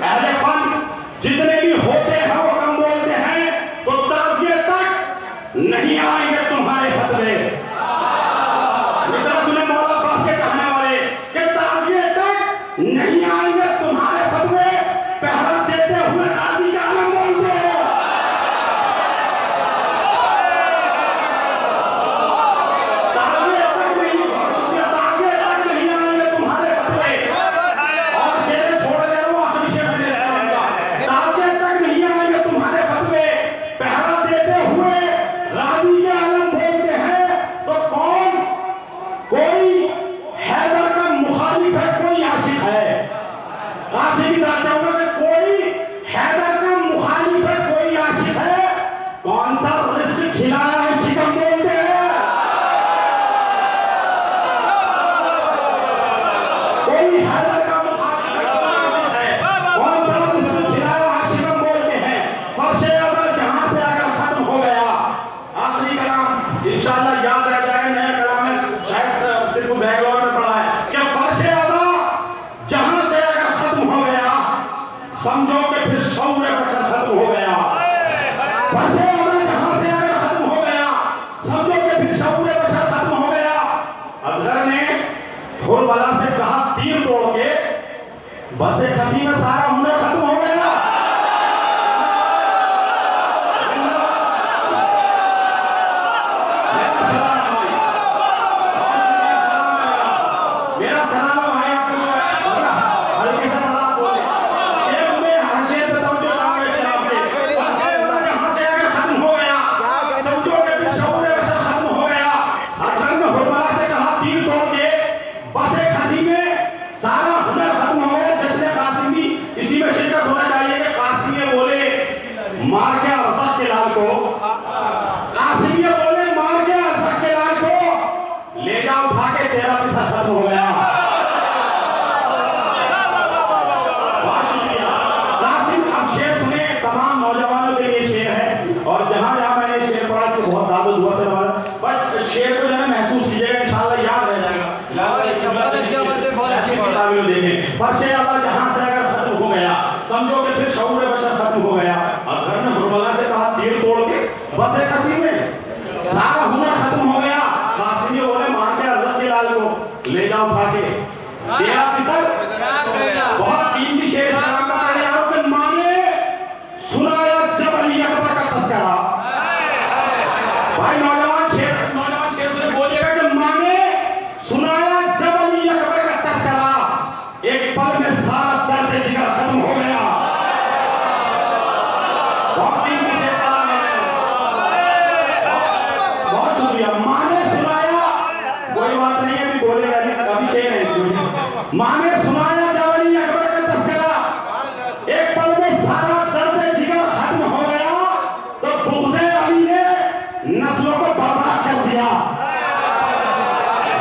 अहले फन जितने समझो कि फिर शौर बशर खत्म हो गया। फर्शे अमल जहां से अगर खत्म हो गया, समझो कि फिर शौर बशर खत्म हो गया। असगर ने हुरबला से कहा तीर तोड़ के, बसे खसी में सारा हुनर खत्म हो गया। मार के अरसद के लाल को, कासिम ये बोले मार के अरसद के लाल को, ले जा उठा के तेरा पिसा खत्म हो गया। कासिम अब शेर सुने, तमाम नौजवानों के लिए शेर है और जहां जहां मैंने शेर पढ़ा तो बहुत दादो दुआ से नवाजा, बट शेर को जो है महसूस कीजिएगा, इंशाल्लाह याद रह जाएगा। देखें फर्शे अल्लाह जहां से अगर खत्म हो गया, समझो कि फिर शौर बशर खत्म हो गया। असगर ने हुरबला से कहा तीर तोड़ के, बसे खसी में सारा हुनर खत्म हो गया। कासिम ये बोले मार के अरसद के लाल को, ले जाओ उठा के तेरा पिसर। बहुत कीमती शेर के माने सुनाया जब अली अकबर का तस्करा। भाई नौजवान शेर से बोलिएगा कि माने सुनाया जब अली अकबर का तस्करा, एक पल में सारा दर्द जिगर खत्म हो गया। बहुत शुक्रिया। माने सुनाया, कोई बात नहीं है, बोलेगा अभी शेर है। माने सुनाया जब अली अकबर का तस्करा, एक पल में सारा दर्द जिगर खत्म हो गया। तो बुग़्ज़े अली ने नस्लों को बर्बाद कर दिया।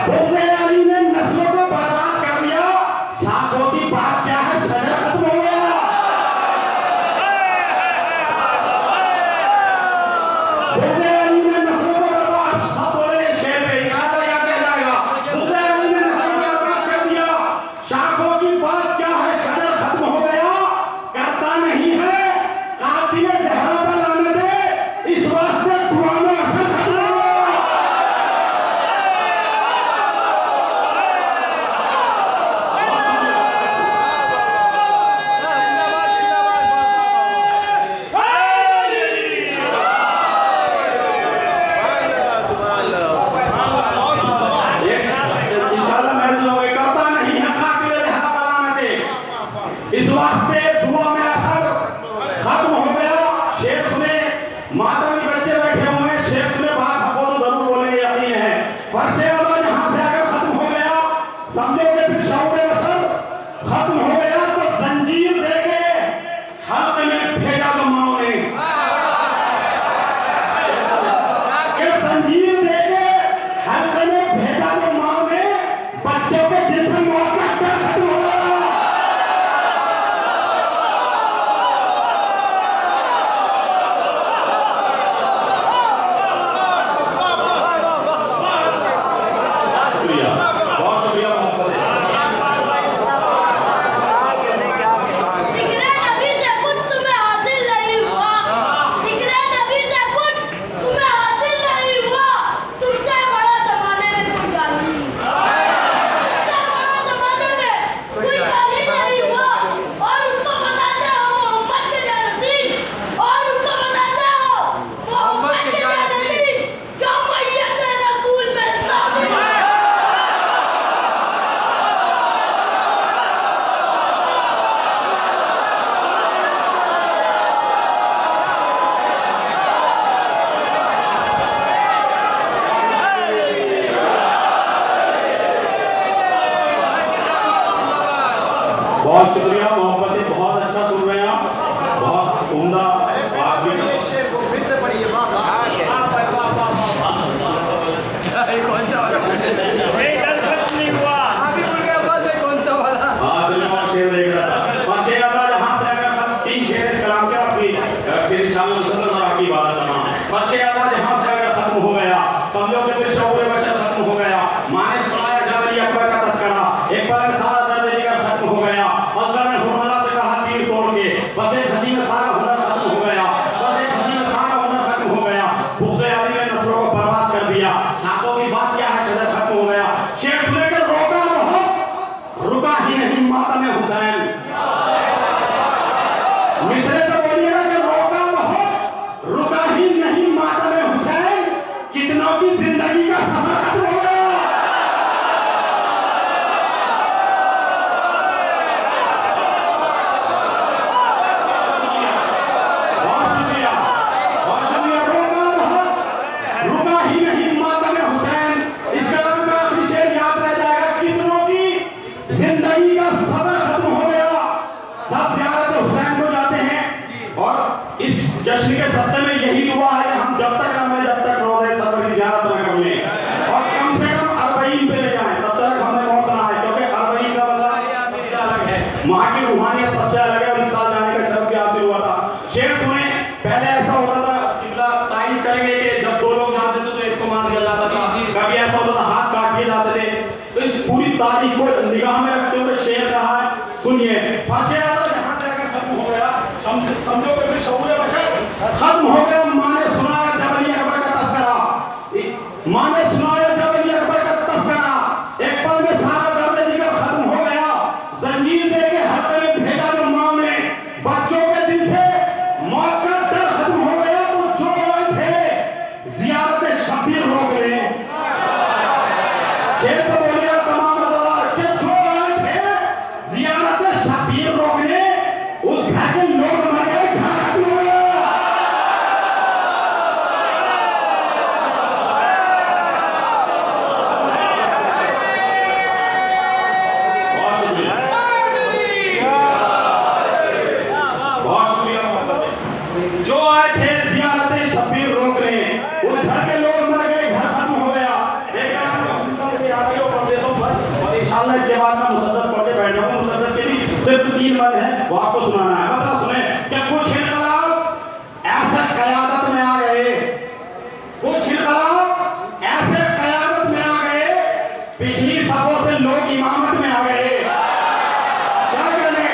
बुग़्ज़े अली ने नस्लों को बर्बाद कर दिया। शाखों की बात क्या है, शजर खत्म हो गया। बुग़्ज़े अली ने नस्लों को बर्बाद, सब बोले शेर पे इशारा याद रह जाएगा। बुग़्ज़े अली ने नस्लों को बर्बाद कर दिया। शाखों की बात क्या है, शजर खत्म हो गया। करता नहीं है कातिले ज़हरा पर लाने दे, इस वास्ते दुआ में असर खत्म हो गया। इंशाल्लाह मैं लोग करता नहीं है कातिले ज़हरा पर लाने दे, इस वास्ते दुआ में असर खत्म हो गया। शेर सुने, मातमी बच्चे बैठे हुए हैं, शेर सुने, बात हमको तो जरूर बोलेंगे, यकीन है। फर्शे अल्लाह जहां से अगर खत्म हो गया, समझो कि फिर शौर बशर खत्म हो गया। तो जंजीर देके हल्के में भेजा तो माओ ने, जंजीर देके हल्के में भेजा तो माओ ने, बच्चों के दिल से मौत का डर खत्म हो गया। सब ज़ियारत हुसैन को जाते हैं और इस जश्न के सत्ते में यही दुआ है कि हम जब तक ना मरे जब तक रोज़े सरवर की ज़ियारत ना कर लें और कम से कम 40 पे ले जाएं, तब तक हमें मौत ना आए, क्योंकि 40 का मतलब सबसे अलग है, वहाँ की रूहानियत सबसे अलग है। और इस साल जाने का शर्फ भी हासिल हुआ था। शेर सुने, पहले ऐसा होता था किबला तायीन करेंगे कि जब 2 लोग जाते थे तो एक को मार दिया जाता था, कभी ऐसा होता था हाथ काट दिए जाते थे। तो इस पूरी तारीख को निगाह में रखते हुए शेर कहा है, सुनिए। फर्शे आदम यहाँ से अगर खत्म हो गया, समझो कि फिर शऊर बशर खत्म हो गया। माँ ने सुनाया जबली अकबर का तस्करा, माँ ने सुनाया जबली अकबर का तस्करा, एक पल में सारा दर्द जिगर खत्म हो गया। जंजीर दे के हल्के में भेजा जो माँ ने, बच्चों के दिल से मौत का डर खत्म हो गया। तो जो आए थे ज़ियारत शबीर रोक ले, शेर तो बोलिए तमाम मज़ार के जो आए थे ज़ियारत शबीर रोकने, उस घर के लोग मर गए, घर खत्म हो गया। जो आए थे ज़ियारत शबीर रोकने, उस घर के लोग मर गए, घर खत्म हो गया। एक आगे पढ़ देता हूँ बस, और इंशाअल्लाह इसके बाद मैं मुसद्दस पढ़ के बैठ जाऊंगा। मुसद्दस के भी सिर्फ 3 बंद है, वो आपको सुनाना है। मतलब सुने कि कुछ इनकलाब ऐसे क़यादत में आ गए, कुछ इनकलाब ऐसे क़यादत में आ गए, पिछली सफों से लोग इमामत में आ गए। क्या करें?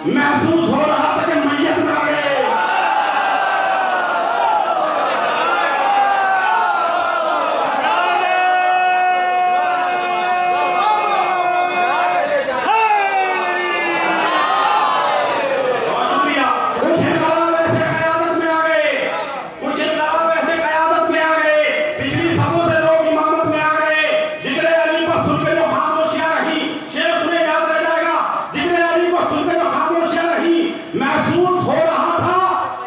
महसूस हो रहा था कि मैयत में आ गए। शुक्रिया। कुछ इनकलाब ऐसे क़यादत में आ गए, कुछ इनकलाब ऐसे क़यादत में आ गए, पिछली सफों से लोग इमामत में आ गए। जिक्र अली पर सुन के जो खामोशियां रही, शेर सुने याद रह जाएगा। जिक्र अली पर सुन के जो खामोशियां रही, महसूस हो रहा था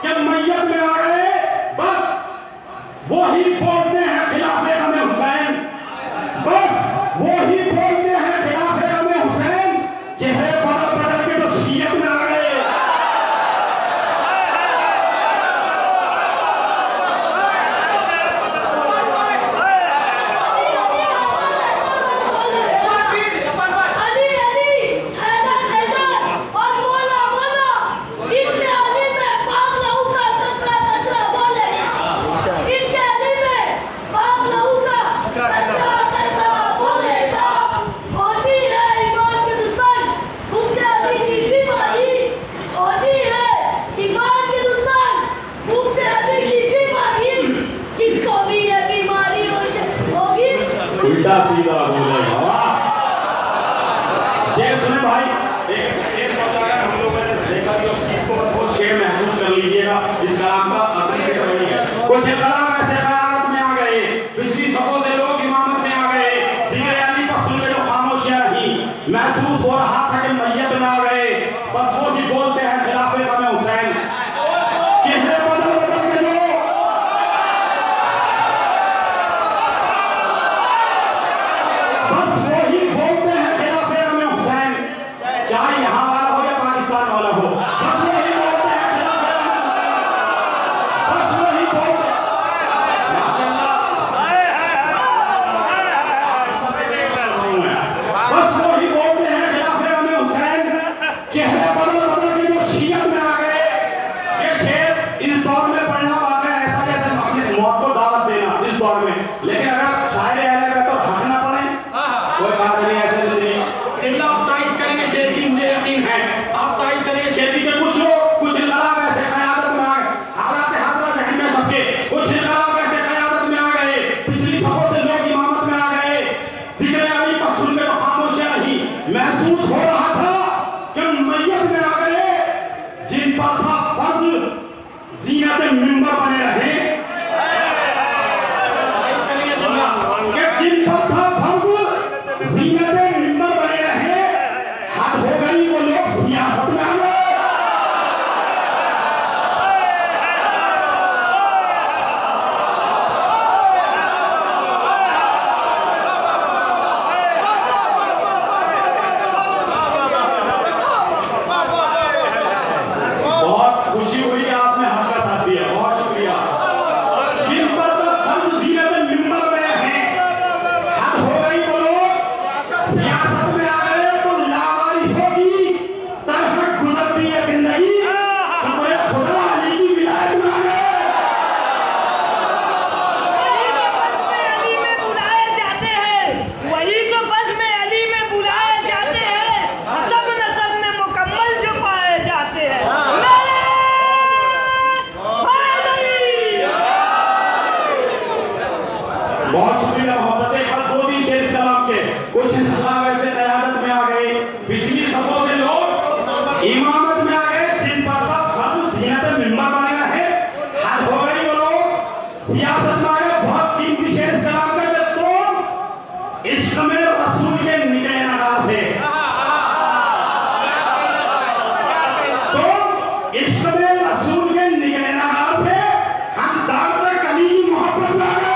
कि मैयत में आ गए। बस वही बोलते हैं खिलाफे हमें हुसैन, बस वही बोलते हैं खिलाफे हमें हुसैन, चेहरे बदल बदल के तो शीयत में आ गए। उल्टा सीधा बोलेगा। शेर सुने भाई, एक शेर बताया हम लोगों ने देखा कि उस चीज को बस वो शेर महसूस कर लीजिएगा। इस कलाम का असली शेर वही है। कुछ कलाम ऐसे क़यादत में आ गए, पिछली सफों से लोग इमामत में आ गए। जिक्र अली पर सुन के जो खामोशियां रही, महसूस हो रहा था कि मैयत में आ गए। बस वो भी बोलते हैं खिलाफे हमें हुसैन, चेहरे बदल बदल के लोग बस वही बोलते हैं खिलाफे हमें हुसैन, चाहे यहाँ वाला हो या पाकिस्तान वाला हो, बस वही बोलते हैं खिलाफे हमें हुसैन, बस वही बोलते हैं। बस वही बोलते हैं खिलाफे लेकिन अगर शायर अहले में तो हंसना पड़े कोई बात नहीं, ऐसे नहीं। आप तारीफ करेंगे शेर की, मुझे यकीन है आप तारीफ करेंगे शेर की। कुछ इंकलाब ऐसे क़यादत में आ गए, हालात हादरा जहन में सबके, कुछ इंकलाब ऐसे क़यादत में आ गए, पिछली सफों से लोग इमामत में आ गए। जिक्र अली का सुन के तो खामोशियां नहीं, महसूस हो रहा था कि मैयत में आ गए जिन पर था फर्ज ज़ीनत मिंबर बने रहे, जिन पर था फर्ज ज़ीनत मिंबर बने रहे, हद हो गई वो लोग सियासत में आ गए। बहुत खुशी हुई कि आपने हक का साथ दिया, बहुत शुक्रिया। जिन पर तो फर्ज ज़ीनत मिंबर बने हैं, हद हो गई वो लोग सियासत में आ गए, तो लावारिसों की तरह गुजरती है जिंदगी, शुक्र खुदा अली की विलायत में आ गए। अली में बुलाए जाते हैं, वही तो बस में अली में बुलाए जाते हैं, हसब नसब में मुकम्मल जो पाए जाते हैं। बहुत शुक्रिया मोहब्बत। कल 2 दिन शेर इस कलाम के, कुछ इंकलाब ऐसे क़यादत में आ गए, पिछली सफों से लोग इमामत में आ गए, जिन पर था फर्ज ज़ीनत मिंबर बने रहे, हद हो गई वो लोग सियासत में आ गए। बहुत कीमती शेर इस कलाम का, तो इश्क में रसूल के निकले नगार से, तो इश्क में रसूल के निकले नगार से हम दाम तक अली की मोहब्बत में आ गए।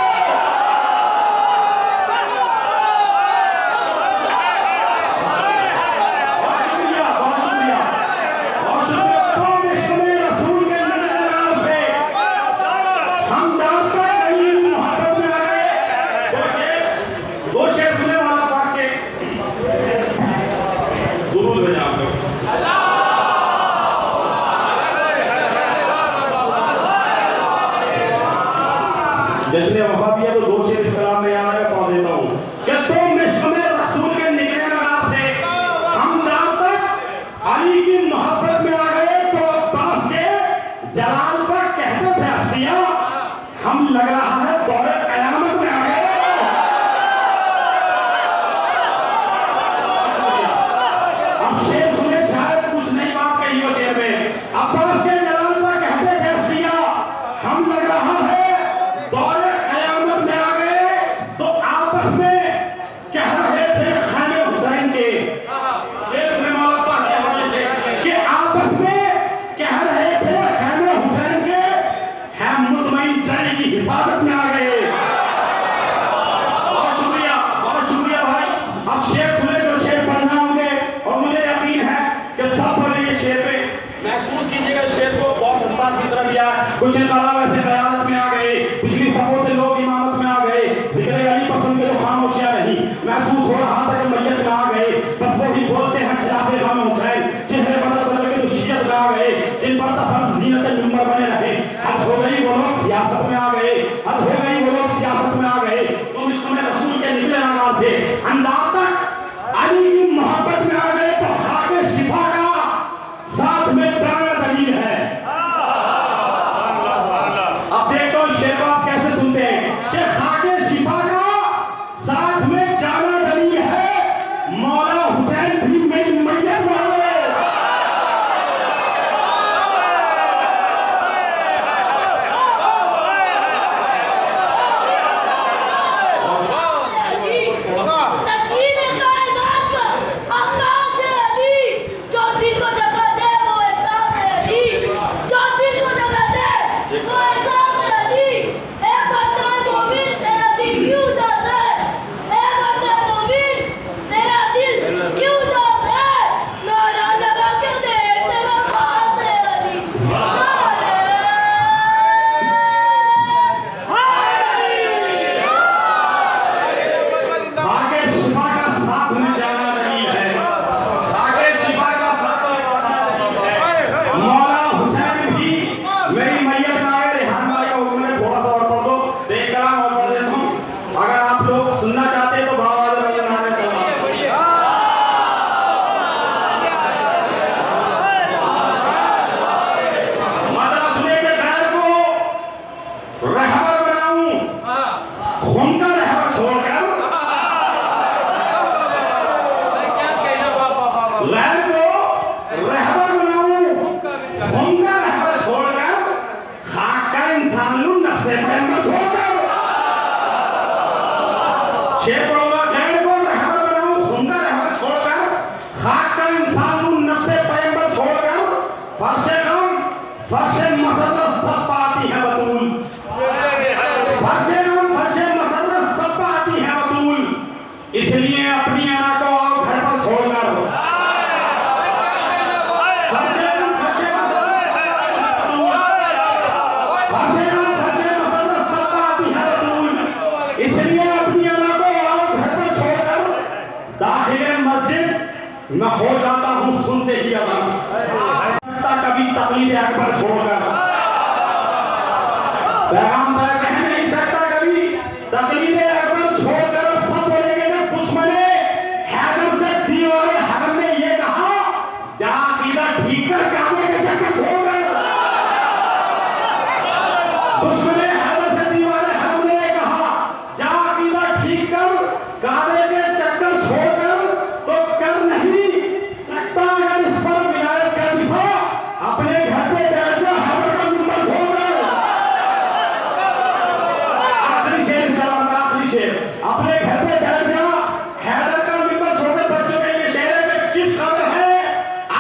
जश्न वफा भी है तो 2 शेर इस कलाम में याद है, पढ़ देता हूँ कि तुम इश्क में रसूल के निकले नगार से हम दाम तक अली की मोहब्बत में आ गए, तो पास के जलाल पर कहते थे अशकिया, हम लग रहा है दौरे कयामत में आ गए। अब शेर सुने, शायद कुछ नई बात कही हो शेर में। अब्बास के जलाल पर कहते थे अशकिया, हम लग रहा है दौरे कयामत में आ गए, तो आपस में कह रहे थे खाने हुसैन के, शेर में मौला पास के हवाले से, कि आपस में कह रहे थे खाने हुसैन के, हम मुतमईन जाने की हिफाजत में आ गए। बहुत शुक्रिया भाई। अब शेर सुने जो शेर पढ़ना होंगे, और मुझे यकीन है कि सब बोलेंगे शेर पे, महसूस कीजिएगा शेर को बहुत हसास किस तरह दिया। कुछ इंकलाब ऐसे क़यादत में आ गए, पिछली सफों से लोग इमामत में आ गए, जिक्र अली पर सुन के तो खामोशियां रही, महसूस हो रहा था कि मैयत में आ गए, बस वो ही बोलते हैं खिलाफ इमाम हुसैन, चेहरे बदल के तो शियत में आ गए, जिन पर फर्ज ज़ीनत मिंबर बने रहे, हद हो गई वो लोग सियासत में आ गए, हद हो गई वो लोग सियासत में आ गए, तुम इश्क में रसूल के निकले नगार से अंदाज तक अली की मोहब्बत में आ गए, तो खाके शिफा का साथ में जाना दलील है। अब देखो शेर को आप कैसे सुनते हैं कि खाके शिफा का साथ में जाना दलील है, मौला हुसैन भी मेरी मैयत में आ गए। तस्वीर शेर पढ़ूंगा, गैर को रहबर बनाऊं, खुंदा रहबर छोड़कर, खाक का इंसान हूं, नफ्से पैगंबर छोड़कर, फर्शे गम, फर्शे मसरत सब पाती है बतूल। फर्शे गम, फर्शे मसरत सब पाती है बतूल। इसलिए अपनी अना को आओ घर पर छोड़कर। फर्शे गम, फर्शे मसरत सब पाती है बतूल। इसलिए अपनी अना को आओ घर पर छोड़कर, दाखिले मस्जिद मैं हो जाता हूँ सुनते ही अज़ान। कभी तकलीफ अकबर छोड़कर पैगंबर कह नहीं सकता, कभी तकलीफ अकबर छोड़कर। सब बोलेंगे ना दुश्मने हैदर से दीवारे हरम ने ये कहा, जा अकीदा ठीक कर काबे के चक्कर छोड़कर। दुश्मने हैदर से दीवारे हरम ने ये कहा, जा अकीदा ठीक कर काबे के चक्कर छोड़कर। तो कर नहीं सकता अगर इस पर विलायत का दिफा, अपने घर पे बैठ जा हैदर का मिंबर छोड़कर। आखिरी शेर सलाम का आखिरी शेर, अपने घर पे बैठ जा हैदर का मिंबर छोड़कर। बच्चों के लिए शेर है कि किस कदर है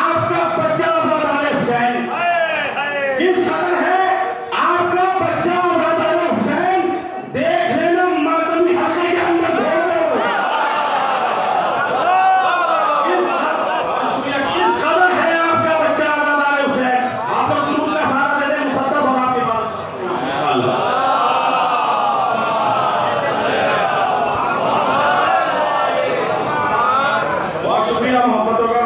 आपका बच्चा आज़ाद हुसैन, किस कदर है आपका बच्चा आज़ाद हुसैन, देख लेना मातमी हल्के के अंदर छोड़कर। किस कदर है आपका बच्चा आज़ाद हुसैन। आप लोग दुरूद का सहारा दे दें, मुसद्दस और आपके पास अल्लाह। बहुत शुक्रिया मोहब्बतों का।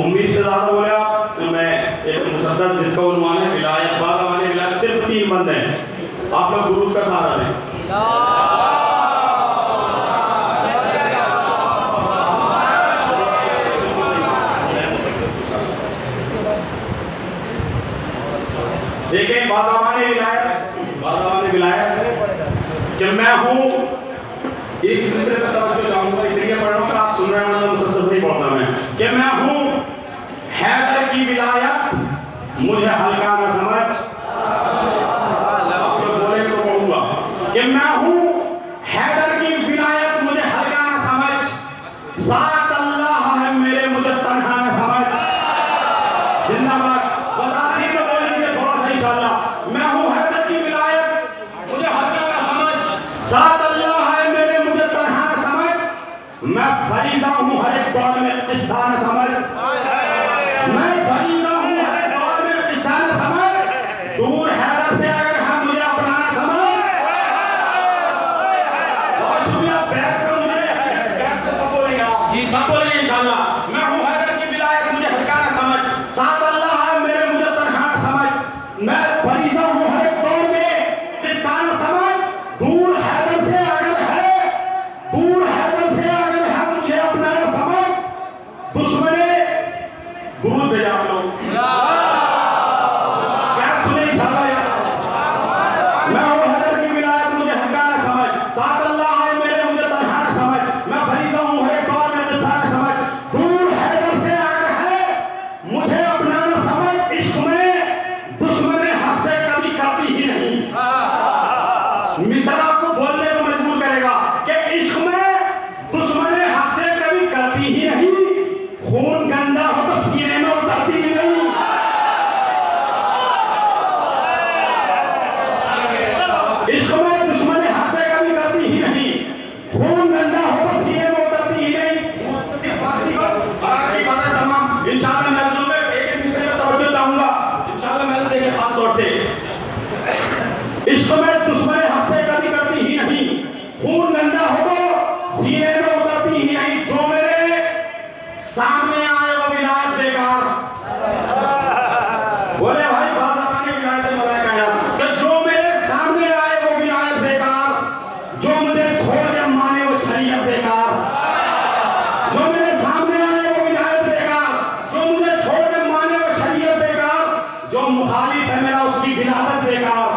उम्मीद से ज्यादा बोले आप तो मैं एक मुसद्दस जिसका उन्वान है विलायत, बाद वाले विलायत सिर्फ 3 बंद हैं, आप लोग दुरूद का सहारा दें। देखें बादामाने विलायत कि मैं हूँ, एक दूसरे पर तवज्जो चाहूंगा इसलिए पढ़ रहा हूँ, आप सुन रहे हैं, मुसद्दस नहीं पढ़ता मैं, कि मैं हूँ हैदर की विलायत, मुझे हल्का न समझ। आप लोग बोले तो पढ़ूंगा कि मैं हूँ हैदर की विलायत, मुझे हल्का न समझ। साथ अल्लाह है मेरे, मुझे तन्हा न समझ। जिंदाबाद। बस आखिर में बोल दीजिए थोड़ा सा इंशाअल्लाह। मैं हूँ हैदर की विलायत, मुझे हल्का न समझ। साथ अल्लाह है मेरे, मुझे तन्हा न समझ। मैं फरीदा हूँ हर एक दौर में किस्सा न समझ। मैं फरीदा हूँ हर एक दौर में किस्सा न समझ। दूर हैदर से अगर हम मुझे अपना न समझ। बहुत शुक्रिया। बैठ कर मुझे बैठ कर सब बोलेंगे आप, सब बोलेंगे इंशाअल्लाह। मैं हूँ हैदर की विलायत, मुझे हल्का न समझ। साथ अल्लाह है मेरे, मुझे तन्हा न समझ। मैं फरीदा हूँ हर एक दौर में किस्सा न समझ। दूर हैदर से अगर है, दूर हैदर से अगर है मुझे अपना न समझ। दुश्मने दुरूद भेजा आप लोग क्या सुने इंशाअल्लाह यार। मैं हूँ हैदर की विलायत, मुझे हल्का न समझ। साथ अल्लाह है मेरे, मुझे तन्हा न समझ। मैं फरीदा हूँ हर एक दौर में किस्सा न समझ। दूर हैदर से अगर है मुझे अपना न समझ। इश्क में दुश्मने हद से कभी करती ही नहीं। मिसरा को बोलने को मजबूर करेगा कि इश्क में दुश्मने हद से कभी करती ही नहीं। खून गंदा हो तो सीने में उतरती ही नहीं। इश्क में दुश्मने हद से कभी करती ही नहीं। खून गंदा हो तो सीने में उतरती ही नहीं। सिर्फ आखिरी बात है तमाम। इंशाअल्लाह मैं ज़रूर एक दूसरे का तवज्जो चाहूंगा इंशाअल्लाह। मैं देखिए खास तौर से इश्क में दुश्मने हद से कभी करती ही नहीं। खून गंदा हो तो सीने में उतरती ही नहीं। जो मेरे सामने आए वो विलायत बेकार। बोले भाई बात अपने विलायत में बताया यार कि जो मेरे सामने आए वो विलायत बेकार। जो मुझे छोड़ के माने वो शरीयत बेकार। जो मेरे सामने आए वो विलायत बेकार। जो मुझे छोड़ के माने वो शरीयत बेकार। जो मुखालिफ है मेरा उसकी विलायत बेकार।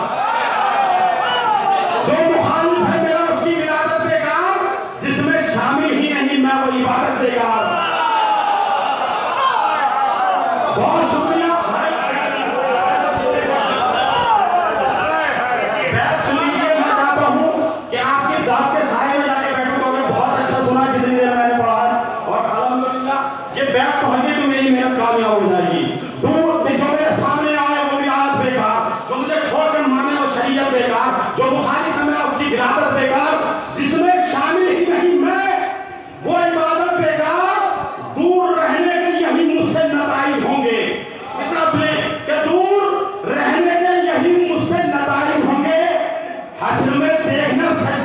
जो मुखालिफ है मेरा उसकी विलायत बेकार। जिसमें शामिल ही नहीं मैं वो इबादत बेकार। देखना सच